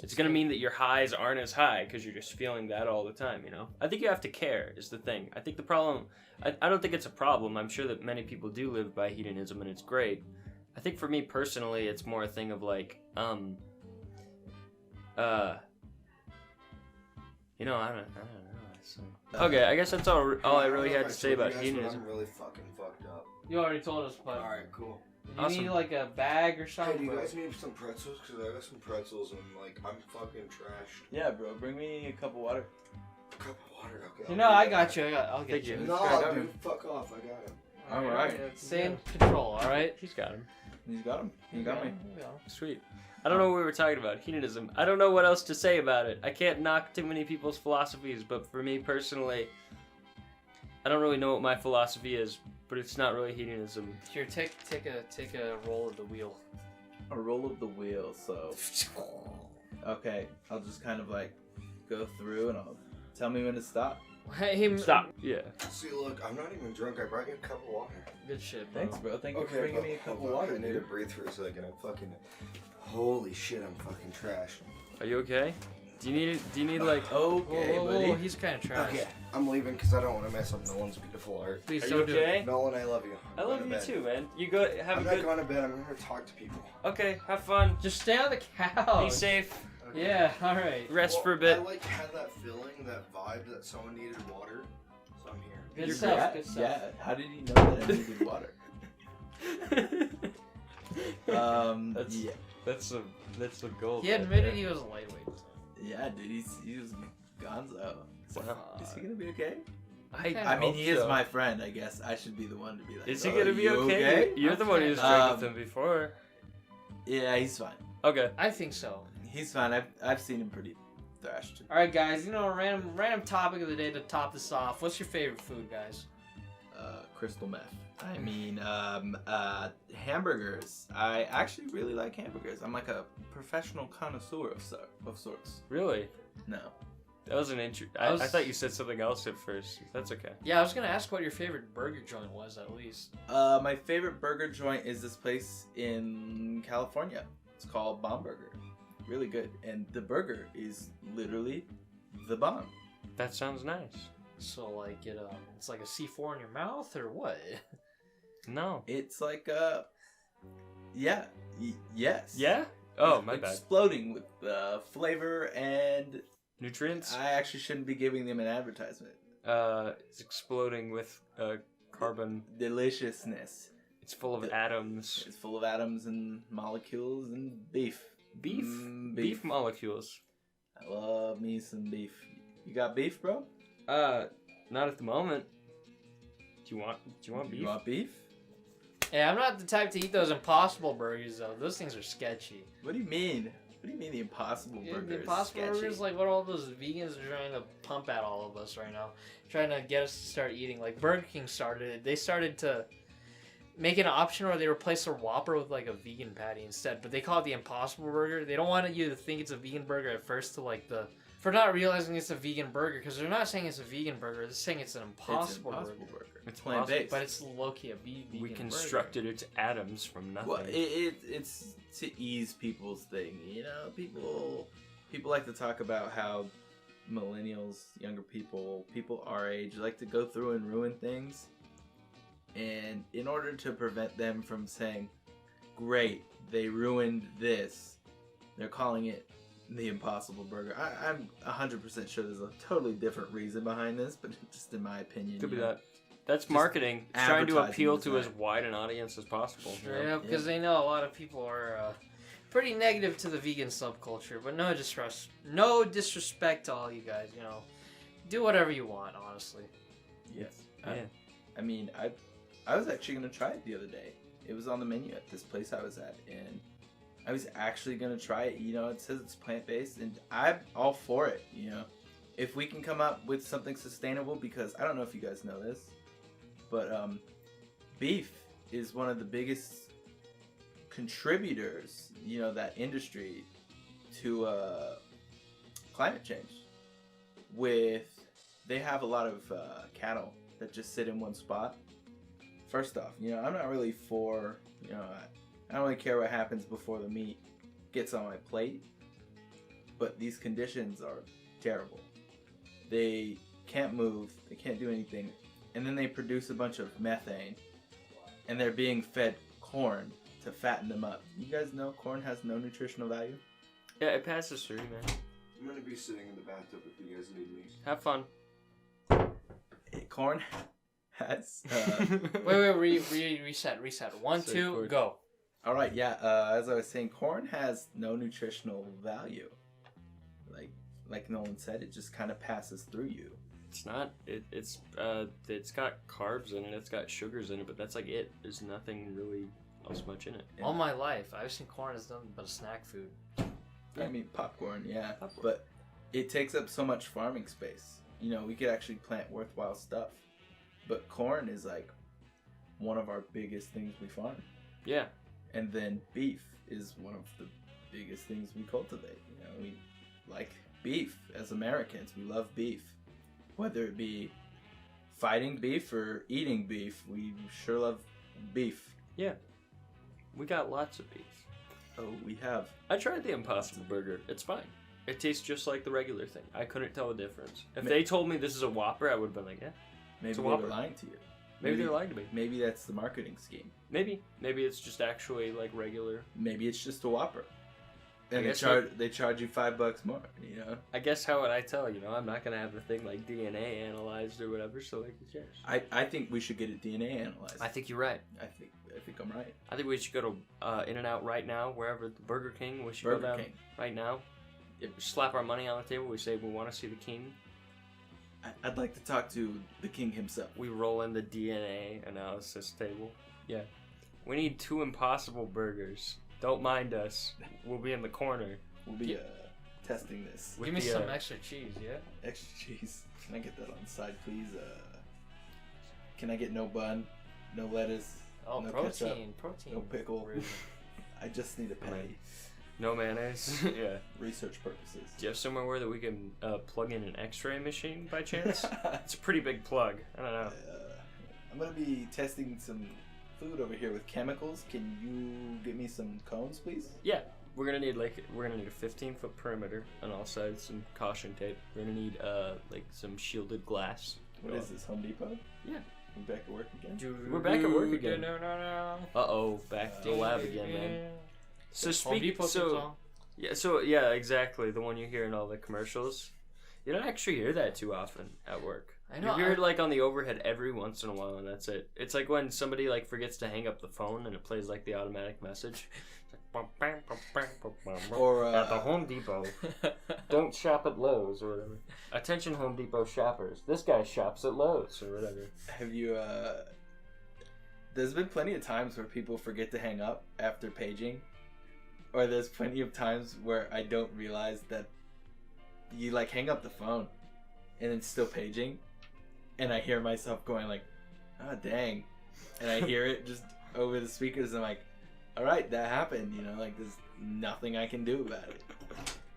It's going to mean that your highs aren't as high because you're just feeling that all the time, you know? I think you have to care is the thing. I think the problem... I don't think it's a problem. I'm sure that many people do live by hedonism and it's great. I think for me personally, it's more a thing of like, you know, I don't know. So. Okay, I guess that's all I really had to say about hedonism. I'm really fucking fucked up. You already told us, but Alright, cool. you Awesome. need like a bag or Hey, something. do you bro. guys need some pretzels? Because I got some pretzels and, like, I'm fucking trashed. Yeah, bro, bring me a cup of water. A cup of water, okay. You know, I got you. I'll get Thank you. you. No, dude, fuck off. I got him. Alright. Stay in control, alright? He's got him. He's got him. He got me. Sweet. I don't know what we were talking about. Hedonism. I don't know what else to say about it. I can't knock too many people's philosophies, but for me personally, I don't really know what my philosophy is, but it's not really hedonism. Here, take a roll of the wheel. A roll of the wheel, so. Okay, I'll just kind of like go through and I'll tell me when to stop. Hey, Stop. Yeah. See, look, I'm not even drunk. I brought you a cup of water. Good shit, bro. Thanks, bro. Thank you for Okay, bringing me a cup of hold on. water, I need to dude. breathe for a second. I'm fucking. Holy shit, I'm fucking trash. Are you okay? Do you need like? Okay, Whoa, buddy. he's kind of trash. Okay, I'm leaving because I don't want to mess up Nolan's beautiful art. Please Are don't you do it. okay? Nolan, I love you. I I'm love going you to bed. too, man. You go have I'm a not good. going to bed. I'm going to talk to people. Okay, have fun. Just stay on the couch. Be safe. Yeah, alright. Rest for a I bit. like had that feeling, that vibe that someone needed water, so I'm here. Good You're stuff, Yeah, good stuff. yeah. How did he know that I needed water? That's Yeah, that's a goal. He admitted he was a lightweight. yeah, dude. He was gonzo. So, Wow. is he gonna be okay? I mean, hope he is so. my friend. I guess I should be the one to be like. Is he "Oh, gonna be you okay? You're the one who's drank with Um, him before. Yeah, he's fine. Okay. I think so. He's fine. I've seen him pretty thrashed. Alright, guys, you know, a random topic of the day to top this off. What's your favorite food, guys? Crystal meth. I mean, hamburgers. I actually really like hamburgers. I'm like a professional connoisseur of sorts. Really? No. That was an intro. I was- I thought you said something else at first. That's okay. Yeah, I was gonna ask what your favorite burger joint was, at least. My favorite burger joint is this place in California. It's called Bomb Burger. Really good. And the burger is literally the bomb. That sounds nice. So, like, it's like a C4 in your mouth, or what? No. It's like yes. Yeah? Oh, my bad. Exploding with flavor, and Nutrients? I actually shouldn't be giving them an advertisement. It's exploding with carbon. Deliciousness. It's full of atoms. It's full of atoms and molecules and beef. Beef? Mm, Beef molecules. I love me some beef. You got beef, bro? Not at the moment. Do you want beef? You want beef? Yeah, I'm not the type to eat those Impossible Burgers though. Those things are sketchy. What do you mean? What do you mean the Impossible Yeah, Burger the is Impossible sketchy? Burger is like what all those vegans are trying to pump at all of us right now, trying to get us to start eating. Like Burger King started it. They started to make an option where they replace their Whopper with like a vegan patty instead, but they call it the Impossible Burger. They don't want you to think it's a vegan burger at first, to like for not realizing it's a vegan burger, because they're not saying it's a vegan burger. They're saying it's an Impossible, burger. It's plant-based. But it's low-key a vegan We burger. constructed its atoms from nothing. Well, it's to ease people's thing. You know, people like to talk about how millennials, younger people our age like to go through and ruin things. And in order to prevent them from saying, great, they ruined this, they're calling it the Impossible Burger. I'm 100% sure there's a totally different reason behind this, but just in my opinion. Could be you know, that. That's just marketing. Trying to advertising appeal is to that. as wide an audience as possible. you know? Yeah, because they know a lot of people are pretty negative to the vegan subculture. But no disrespect to all you guys. You know, do whatever you want. Honestly. Yes. Yeah. I mean, I was actually gonna try it the other day. It was on the menu at this place I was at, and I was actually gonna try it. You know, it says it's plant-based, and I'm all for it. You know, if we can come up with something sustainable, because I don't know if you guys know this, but beef is one of the biggest contributors, you know, that industry to climate change. They have a lot of cattle that just sit in one spot. First off, you know, I'm not really for, you know, I don't really care what happens before the meat gets on my plate, but these conditions are terrible. They can't move, they can't do anything, and then they produce a bunch of methane, and they're being fed corn to fatten them up. You guys know corn has no nutritional value? Yeah, it passes through, man. I'm gonna be sitting in the bathtub if you guys need me. Have fun. Corn has... Wait, reset. 1, Say 2, cord. go. Alright, yeah, as I was saying, corn has no nutritional value. Like Nolan said, it just kind of passes through you. It's not. It's got carbs in it. It's got sugars in it, but that's like it. There's nothing really else much in it. Yeah. All my life, I've seen corn as nothing but a snack food. I mean, popcorn, yeah. Popcorn. But it takes up so much farming space. You know, we could actually plant worthwhile stuff. But corn is like one of our biggest things we farm. Yeah. And then beef is one of the biggest things we cultivate. You know, we like beef as Americans. We love beef. Whether it be fighting beef or eating beef, we sure love beef. Yeah. We got lots of beef. Oh, we have. I tried the Impossible Burger. It's fine. It tastes just like the regular thing. I couldn't tell the difference. If Ma- they told me this is a Whopper, I would have been like, yeah. Maybe It's a they Whopper. were lying to you. Maybe they're lying to me. Maybe that's the marketing scheme. Maybe it's just actually like regular. Maybe it's just a Whopper. And guess they charge you $5 more, you know? I guess how would I tell? You know, I'm not gonna have the thing like DNA analyzed or whatever. So like, yes. I think we should get it DNA analyzed. I think you're right. I think I'm right. I think we should go to In-N-Out right now, wherever the Burger King. We should go Burger down King. right now. Slap our money on the table. We say we want to see the king. I'd like to talk to the king himself. We roll in the DNA analysis table. Yeah. We need 2 Impossible Burgers. Don't mind us. We'll be in the corner. We'll be testing this. With Give me the, some extra cheese, yeah? Extra cheese. Can I get that on the side, please? Can I get no bun, no lettuce, Oh, no protein, ketchup, protein. no pickle? Rude. I just need a patty. No mayonnaise. Yeah. Research purposes. Do you have somewhere where that we can plug in an X-ray machine by chance? It's a pretty big plug. I don't know. I'm gonna be testing some food over here with chemicals. Can you get me some cones, please? Yeah. We're gonna need a 15-foot perimeter on all sides, some caution tape. We're gonna need like some shielded glass. What is this, Home Depot? Yeah. We're back at work again. We're back at work again. No. Uh-oh, back to the lab again, man. So Home Depot song. Yeah, exactly. The one you hear in all the commercials. You don't actually hear that too often at work. I know. You hear it like on the overhead every once in a while, and that's it. It's like when somebody like forgets to hang up the phone and it plays like the automatic message. Or at the Home Depot, don't shop at Lowe's or whatever. Attention, Home Depot shoppers. This guy shops at Lowe's or whatever. have you? There's been plenty of times where people forget to hang up after paging, or there's plenty of times where I don't realize that you like hang up the phone and it's still paging, and I hear myself going like, "Oh dang," and I hear it just over the speakers. And I'm like, "All right, that happened." You know, like there's nothing I can do about it.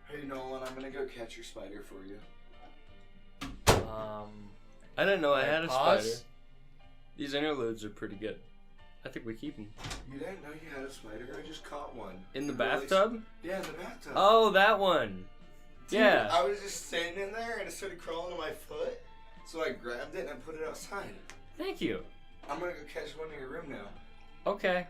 Hey Nolan, I'm gonna go catch your spider for you. I didn't know I had a Pause? spider. These interludes are pretty good. I think we keep them. You didn't know you had a spider? I just caught one. In the You really- bathtub? Yeah, in the bathtub. Oh, that one. Dude, Yeah. I was just standing in there and it started crawling to my foot, so I grabbed it and I put it outside. Thank you. I'm gonna go catch one in your room now. Okay.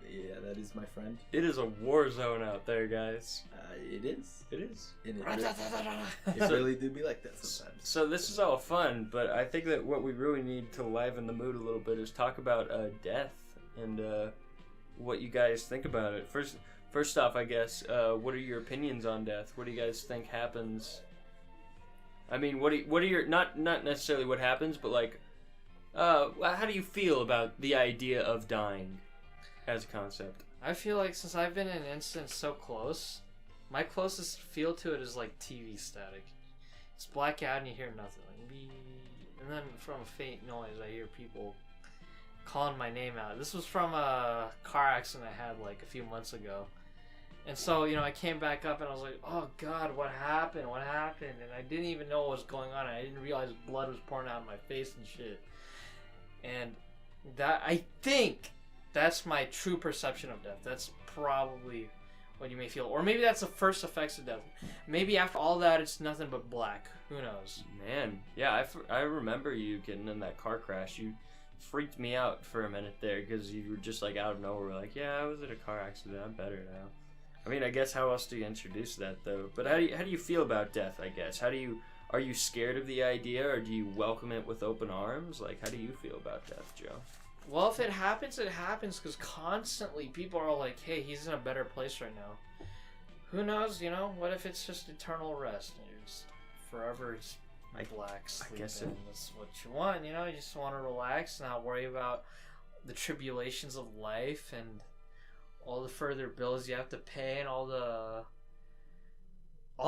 Yeah, that is my friend. It is a war zone out there, guys. It is. It is. And it really do be like that sometimes. So this is all fun, but I think that what we really need to liven the mood a little bit is talk about death and what you guys think about it. First off, I guess, what are your opinions on death? What do you guys think happens? I mean, what are your not necessarily what happens, but like, how do you feel about the idea of dying as a concept? I feel like since I've been in an instance so close, my closest feel to it is like TV static. It's black out and you hear nothing. Like, beep. And then from a faint noise, I hear people calling my name out. This was from a car accident I had like a few months ago. And so, I came back up and I was like, oh God, what happened? What happened? And I didn't even know what was going on. I didn't realize blood was pouring out of my face and shit. And that, I think that's my true perception of death. That's probably what you may feel. Or maybe that's the first effects of death. Maybe after all that, it's nothing but black. Who knows? Man, yeah, I remember you getting in that car crash. You freaked me out for a minute there because you were just like out of nowhere like, yeah, I was in a car accident. I'm better now. I mean, I guess how else do you introduce that though? But how do you feel about death, I guess? Are you scared of the idea or do you welcome it with open arms? Like, how do you feel about death, Joe? Well, if it happens, it happens because constantly people are like, hey, he's in a better place right now. Who knows, what if it's just eternal rest and you're just forever just black sleeping. I guess that's what you want, you just want to relax, not worry about the tribulations of life and all the further bills you have to pay and all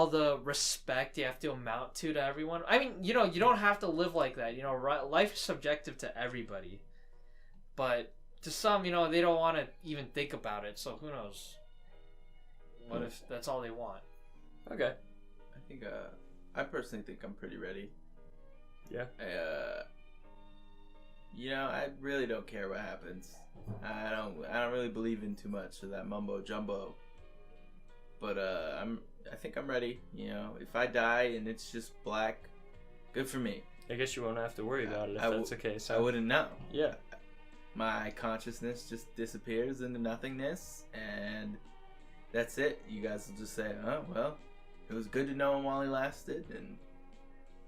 the respect you have to amount to everyone. I mean, you don't have to live like that. Life is subjective to everybody. But to some, they don't want to even think about it. So who knows? What if that's all they want? Okay. I think I personally think I'm pretty ready. Yeah. I really don't care what happens. I don't really believe in too much of that mumbo jumbo. But I think I'm ready. If I die and it's just black, good for me. I guess you won't have to worry about it if that's the case. I wouldn't know. Yeah. My consciousness just disappears into nothingness, and that's it. You guys will just say, oh, well, it was good to know him while he lasted, and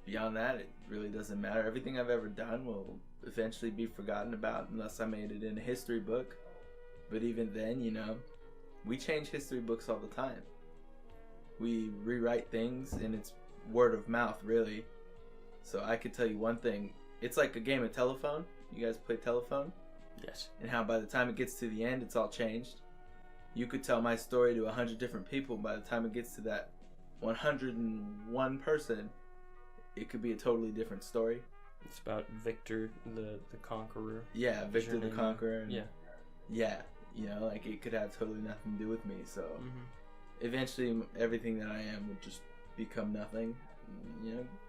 beyond that, it really doesn't matter. Everything I've ever done will eventually be forgotten about unless I made it in a history book. But even then, we change history books all the time. We rewrite things, and it's word of mouth, really. So I could tell you one thing. It's like a game of telephone. You guys play telephone? Yes. And how by the time it gets to the end, it's all changed. You could tell my story to 100 different people. By the time it gets to that 101 person, it could be a totally different story. It's about Victor, the Conqueror. Yeah, Victor the Conqueror. And yeah. Like it could have totally nothing to do with me. So eventually everything that I am would just become nothing.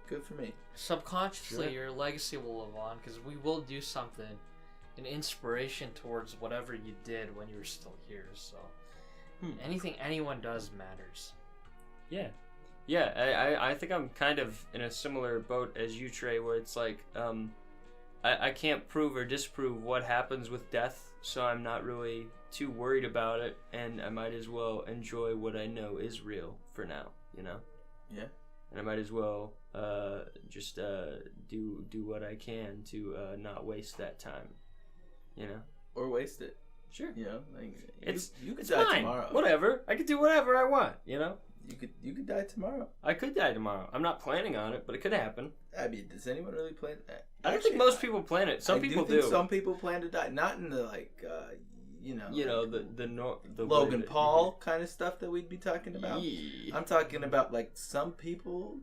Good for me. Subconsciously, your legacy will live on because we will do something, an inspiration towards whatever you did when you were still here. So anything anyone does matters. Yeah. Yeah, I think I'm kind of in a similar boat as you, Trey, where it's like, I can't prove or disprove what happens with death, so I'm not really too worried about it, and I might as well enjoy what I know is real for now, you know? Yeah. And I might as well just do what I can to not waste that time, you know? Or waste it. Sure. You know, like you could It's die fine. tomorrow. Whatever. I could do whatever I want, you know? You could die tomorrow. I could die tomorrow. I'm not planning on it, but it could happen. I mean, does anyone really plan? I don't think most people plan it. Some people do. Some people plan to die, not in the you know, the Logan way that- Paul kind of stuff that we'd be talking about. Yeah. I'm talking about like some people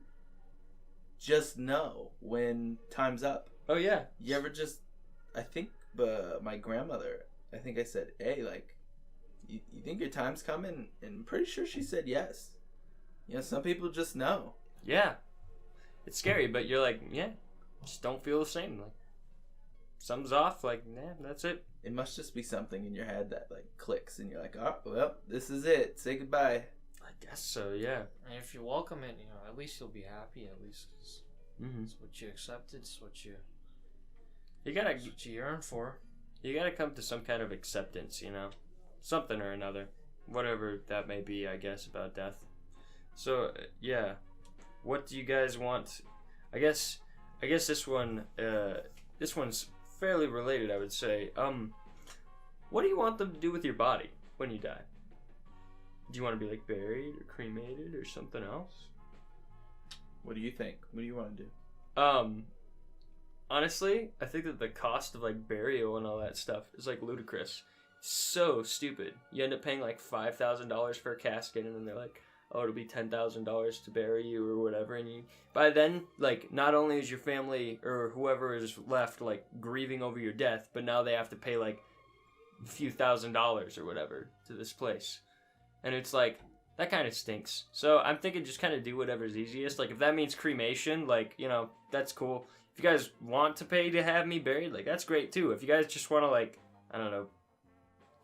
just know when time's up. Oh yeah. You ever just? I think my grandmother. I think I said, "Hey, like, you think your time's coming?" And I'm pretty sure she said yes. You know, some people just know. Yeah. It's scary, but you're like, yeah, just don't feel the same. Like, something's off. Like, nah, that's it. It must just be something in your head that like clicks, and you're like, "Oh, well, this is it. Say goodbye." I guess so. Yeah. And if you welcome it, you know, at least you'll be happy. At least it's, Mm-hmm. it's what you accepted. It's what you It's what you yearn for. You gotta come to some kind of acceptance, you know, something or another, whatever that may be. I guess about death. So yeah, what do you guys want? I guess this one's fairly related. I would say. What do you want them to do with your body when you die? Do you want to be like buried or cremated or something else? What do you think? What do you want to do? Honestly, I think that the cost of like burial and all that stuff is like ludicrous. So stupid. You end up paying like $5,000 for a casket, and then they're like, "Oh, it'll be $10,000 to bury you or whatever." And you, by then, like, not only is your family or whoever is left like grieving over your death, but now they have to pay like a few $1,000s or whatever to this place, and it's like that kind of stinks. So I'm thinking just kind of do whatever's easiest. Like if that means cremation, like, you know, that's cool. If you guys want to pay to have me buried, like that's great too. If you guys just want to, like, I don't know,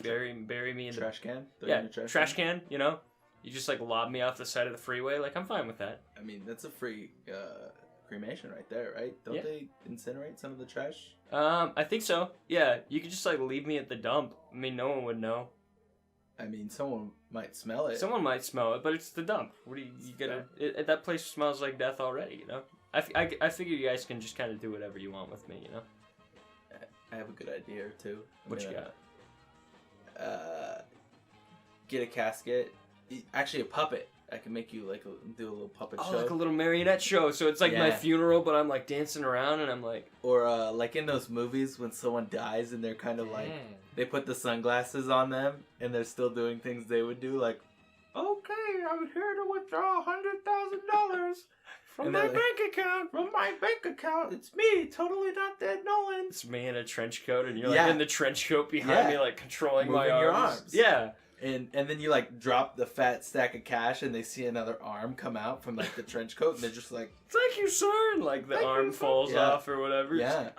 bury me in Trash can? Throw yeah, in a trash can, you know? You just like lob me off the side of the freeway, like I'm fine with that. I mean, that's a free cremation right there, right? Don't Yeah. they incinerate some of the trash? I think so. Yeah, you could just like leave me at the dump. I mean, no one would know. I mean, someone might smell it. Someone might smell it, but it's the dump. What do you gonna? That place smells like death already, you know. I figure you guys can just kind of do whatever you want with me, you know. I have a good idea or two. What you got? Get a casket. Actually, a puppet. I can make you like do a little puppet Oh, show. like a little marionette show. So it's like my Yeah. funeral, but I'm like dancing around and I'm like, Or like in those movies when someone dies and they're kind of like Dang. they put the sunglasses on them and they're still doing things they would do, like, "Okay, I'm here to withdraw $100,000 from And my they're like- bank account. from my bank account. It's me, totally not dead Nolan." It's me in a trench coat, and you're Yeah. like in the trench coat behind Yeah. me, like controlling my Moving your arms. arms. Yeah. And then you like drop the fat stack of cash and they see another arm come out from like the trench coat and they're just like, Thank you, sir. And like the Thank you, arm sir. falls Yeah. off or whatever. yeah,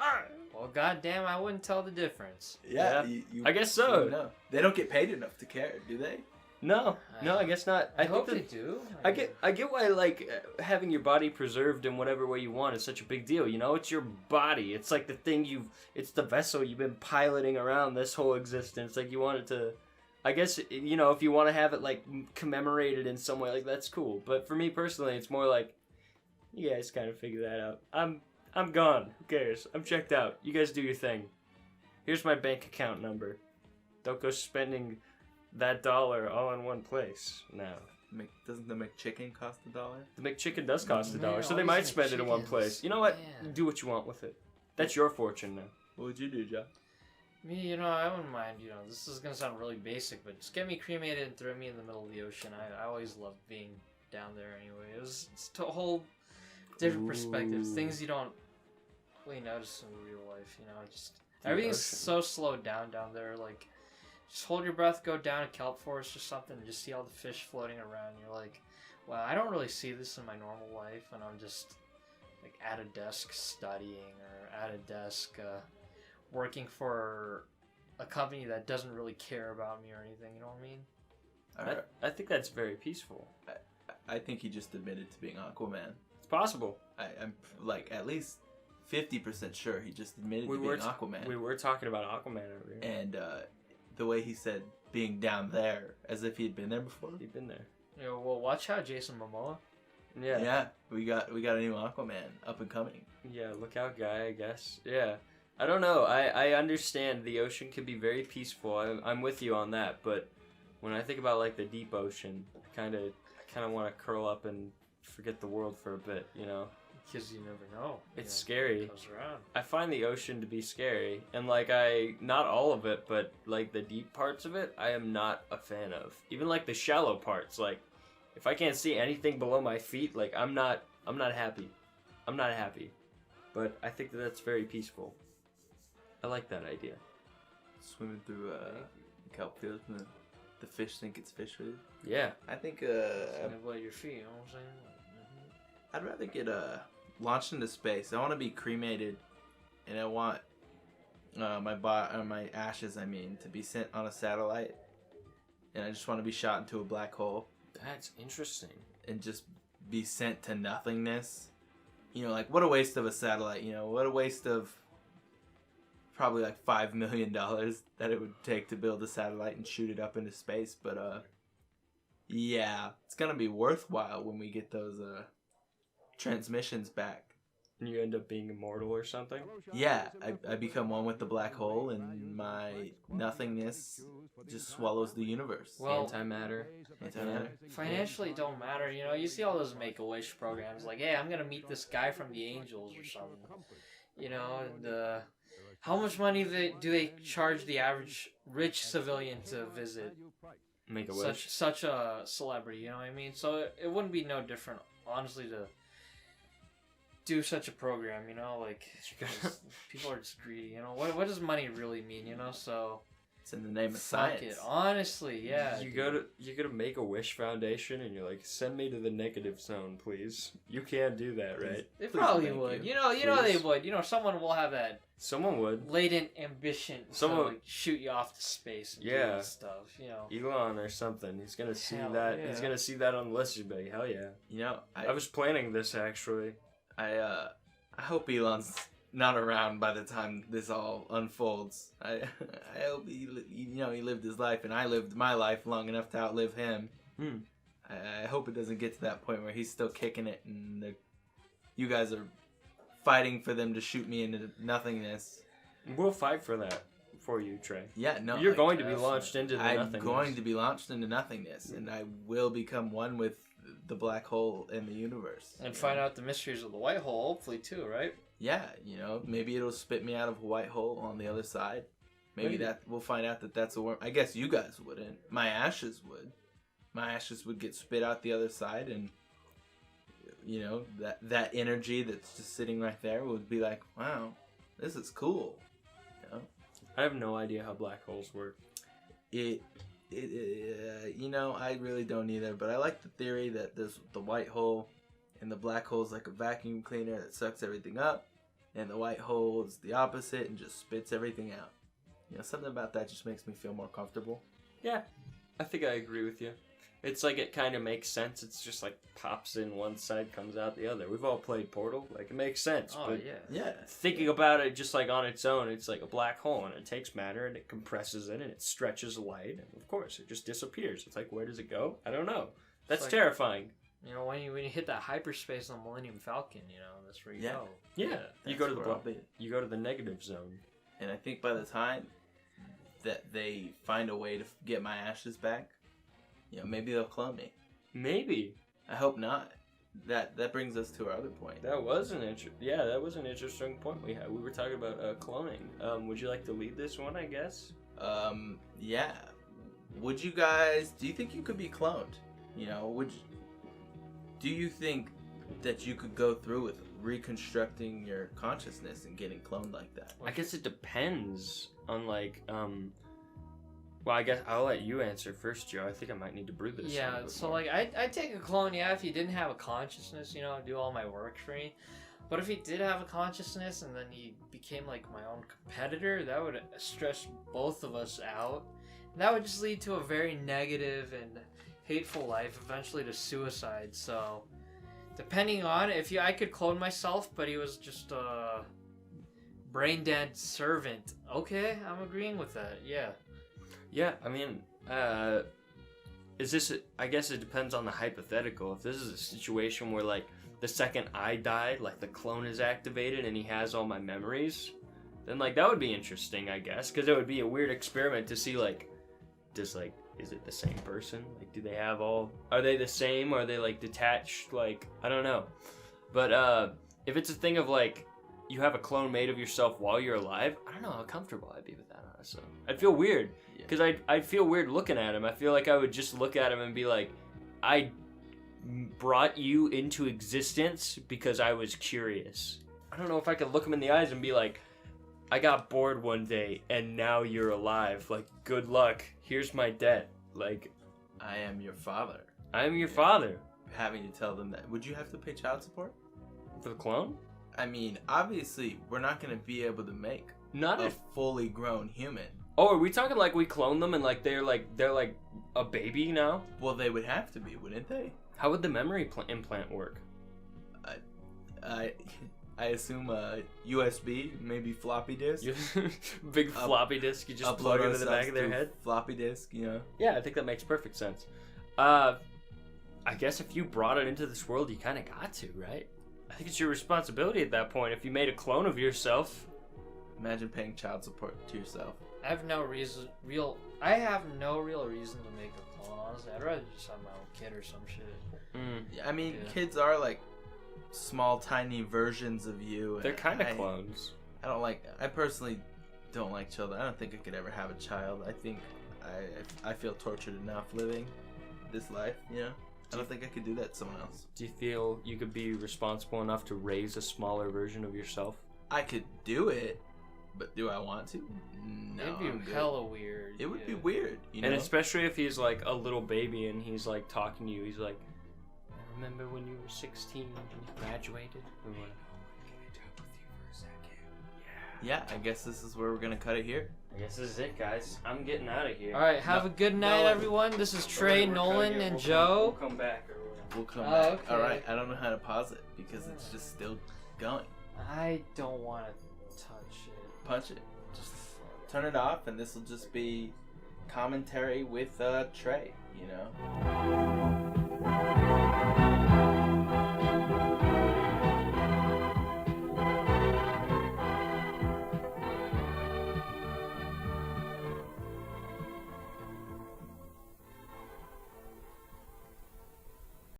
Well, goddamn, I wouldn't tell the difference. yeah. Yeah. You, I guess so. you know. They don't get paid enough to care, do they? No, I guess not. I think hope that- they do. I get why like having your body preserved in whatever way you want is such a big deal. You know, it's your body. It's like the thing it's the vessel you've been piloting around this whole existence. Like you want it to, I guess, you know, if you want to have it like commemorated in some way, like that's cool. But for me personally, it's more like you guys kind of figure that out. I'm gone. Who cares? I'm checked out. You guys do your thing. Here's my bank account number. Don't go spending that dollar all in one place. No. Doesn't the McChicken cost $1? The McChicken does cost Man, $1, so all they these might spend it in one McChickens. place. You know what? Man. Do what you want with it. That's your fortune now. What would you do, John? Me, you know, I wouldn't mind. You know, this is gonna sound really basic, but just get me cremated and throw me in the middle of the ocean. I always loved being down there. Anyway, it's a whole different perspectives, Ooh. things you don't really notice in real life. You know, just The everything's ocean. so slowed down there. Like, just hold your breath, go down a kelp forest or something, and just see all the fish floating around. You're like, wow, I don't really see this in my normal life, and I'm just like at a desk studying or at a desk working for a company that doesn't really care about me or anything. You know what I mean? Alright. I think that's very peaceful. I think he just admitted to being Aquaman. It's possible. I'm like at least 50% sure he just admitted to being Aquaman. We were talking about Aquaman earlier. And the way he said being down there, as if he had been there before. He'd been there. Yeah, well, watch out, Jason Momoa. Yeah. Yeah, we got a new Aquaman up and coming. Yeah, look out, guy, I guess. Yeah. I don't know. I understand the ocean can be very peaceful. I'm with you on that, but when I think about like the deep ocean, I kind of want to curl up and forget the world for a bit, you know? Because you never know. It's scary. It goes around. I find the ocean to be scary, and like not all of it, but like the deep parts of it, I am not a fan of. Even like the shallow parts, like if I can't see anything below my feet, like I'm not happy. I'm not happy. But I think that's very peaceful. I like that idea. Swimming through kelp fields and the fish think it's fish food. Yeah. I think Below your feet, you know what I'm saying? I'd rather get launched into space. I want to be cremated, and I want my ashes, I mean, to be sent on a satellite, and I just want to be shot into a black hole That's interesting. and just be sent to nothingness. You know, like what a waste of a satellite. You know, what a waste of probably like $5 million that it would take to build a satellite and shoot it up into space. But yeah, it's gonna be worthwhile when we get those transmissions back. And you end up being immortal or something? Yeah, I become one with the black hole, and my nothingness just swallows the universe. Well, Antimatter. Antimatter. financially it don't matter, you know. You see all those Make-A-Wish programs, like, hey, I'm gonna meet this guy from the Angels or something, you know. And how much money do they charge the average rich civilian to visit Make a wish. such a celebrity? You know what I mean? So it wouldn't be no different, honestly, to do such a program. You know, like people are just greedy. You know, what does money really mean? You know, so. It's in the name of Fuck science. it, honestly, yeah. You go to Make a Wish Foundation and you're like, send me to the negative zone, please. You can't do that, right? They Please, probably thank would. you. You know they Please. would. You know, someone will have that Someone would. latent ambition Someone- to like, shoot you off to space and do Yeah. that stuff. You know. Elon or something. He's gonna see Hell that. yeah. He's gonna see that on the list. He's gonna be like, hell yeah. You know, I was planning this actually. I hope Elon's not around by the time this all unfolds. I hope he lived his life, and I lived my life long enough to outlive him. Hmm. I hope it doesn't get to that point where he's still kicking it, and you guys are fighting for them to shoot me into nothingness. We'll fight for that for you, Trey. Yeah, no, You're like, going to be launched into the I'm nothingness. going to be launched into nothingness, and I will become one with the black hole and the universe. And find out the mysteries of the white hole, hopefully too, right? Yeah, you know, maybe it'll spit me out of a white hole on the other side. Maybe that we'll find out that that's a worm. I guess you guys wouldn't. My ashes would. My ashes would get spit out the other side, and you know that energy that's just sitting right there would be like, wow, this is cool. You know, I have no idea how black holes work. you know, I really don't either. But I like the theory that there's the white hole. And the black hole is like a vacuum cleaner that sucks everything up. And the white hole is the opposite and just spits everything out. You know, something about that just makes me feel more comfortable. Yeah, I think I agree with you. It's like it kind of makes sense. It's just like pops in one side, comes out the other. We've all played Portal. Like, it makes sense. Oh but yeah. Yeah. thinking about it just like on its own, it's like a black hole, and it takes matter and it compresses it and it stretches light, and of course it just disappears. It's like, where does it go? I don't know. That's like- terrifying. You know, when you hit that hyperspace on Millennium Falcon, you know, that's where you Yeah. go. Yeah, you go to the That's where I'll be. you go to the negative zone. And I think by the time that they find a way to get my ashes back, you know, maybe they'll clone me. Maybe I hope not. That brings us to our other point. that was an interesting point we had. We were talking about cloning. Would you like to lead this one? I guess. Yeah. Would you guys? Do you think you could be cloned? You know, do you think that you could go through with reconstructing your consciousness and getting cloned like that? I guess it depends on like Well, I guess I'll let you answer first, Joe. I think I might need to brew this. a Yeah, little bit so more. like I'd take a clone, yeah, if he didn't have a consciousness, you know, do all my work for me. But if he did have a consciousness and then he became like my own competitor, that would stress both of us out. And that would just lead to a very negative and hateful life, eventually to suicide. So, depending on I could clone myself, but he was just a brain dead servant. Okay, I'm agreeing with that. Yeah. Yeah, I mean, is this? I guess it depends on the hypothetical. If this is a situation where like the second I died, like the clone is activated and he has all my memories, then like that would be interesting, I guess, because it would be a weird experiment to see like, is it the same person? Like, do they have all? Are they the same? Are they like detached? Like, I don't know. But if it's a thing of like you have a clone made of yourself while you're alive, I don't know how comfortable I'd be with that, honestly. I'd feel weird because I'd feel weird looking at him. I feel like I would just look at him and be like, I brought you into existence because I was curious. I don't know if I could look him in the eyes and be like, I got bored one day and now you're alive. Like, good luck. Here's my debt. Like, I am your father. I am your father. Having to tell them that. Would you have to pay child support? For the clone? I mean, obviously, we're not going to be able to make Not a if. fully grown human. Oh, are we talking like we clone them and like they're like a baby now? Well, they would have to be, wouldn't they? How would the memory implant work? I assume USB, maybe floppy disk. Big floppy disk. You just plug it in the back of their head. Floppy disk, you know. Yeah, I think that makes perfect sense. I guess if you brought it into this world, you kind of got to, right? I think it's your responsibility at that point. If you made a clone of yourself, Imagine paying child support to yourself. I have no real reason to make a clone, honestly. I'd rather just have my own kid or some shit. Yeah, I mean, Yeah. kids are like small, tiny versions of you. they're and kind of clones. I personally don't like children. I don't think I could ever have a child. I think I feel tortured enough living this life, you know? I don't think I could do that to someone else. Do you feel you could be responsible enough to raise a smaller version of yourself? I could do it, but do I want to? No. It'd I'm be good. hella weird. It would be yeah. weird, you know? And especially if he's like a little baby and he's like talking to you, he's like, "I remember when you were 16 and you graduated?" Or what? Yeah, I guess this is where we're gonna cut it here. I guess this is it, guys. I'm getting out of here. All right, have a good night, everyone. This is Trey, Nolan, and Joe. We'll come back or whatever. We'll come Oh, back. okay. Alright, I don't know how to pause it because it's just still going. I don't want to touch it. Punch it. Just turn it off and this will just be commentary with Trey, you know?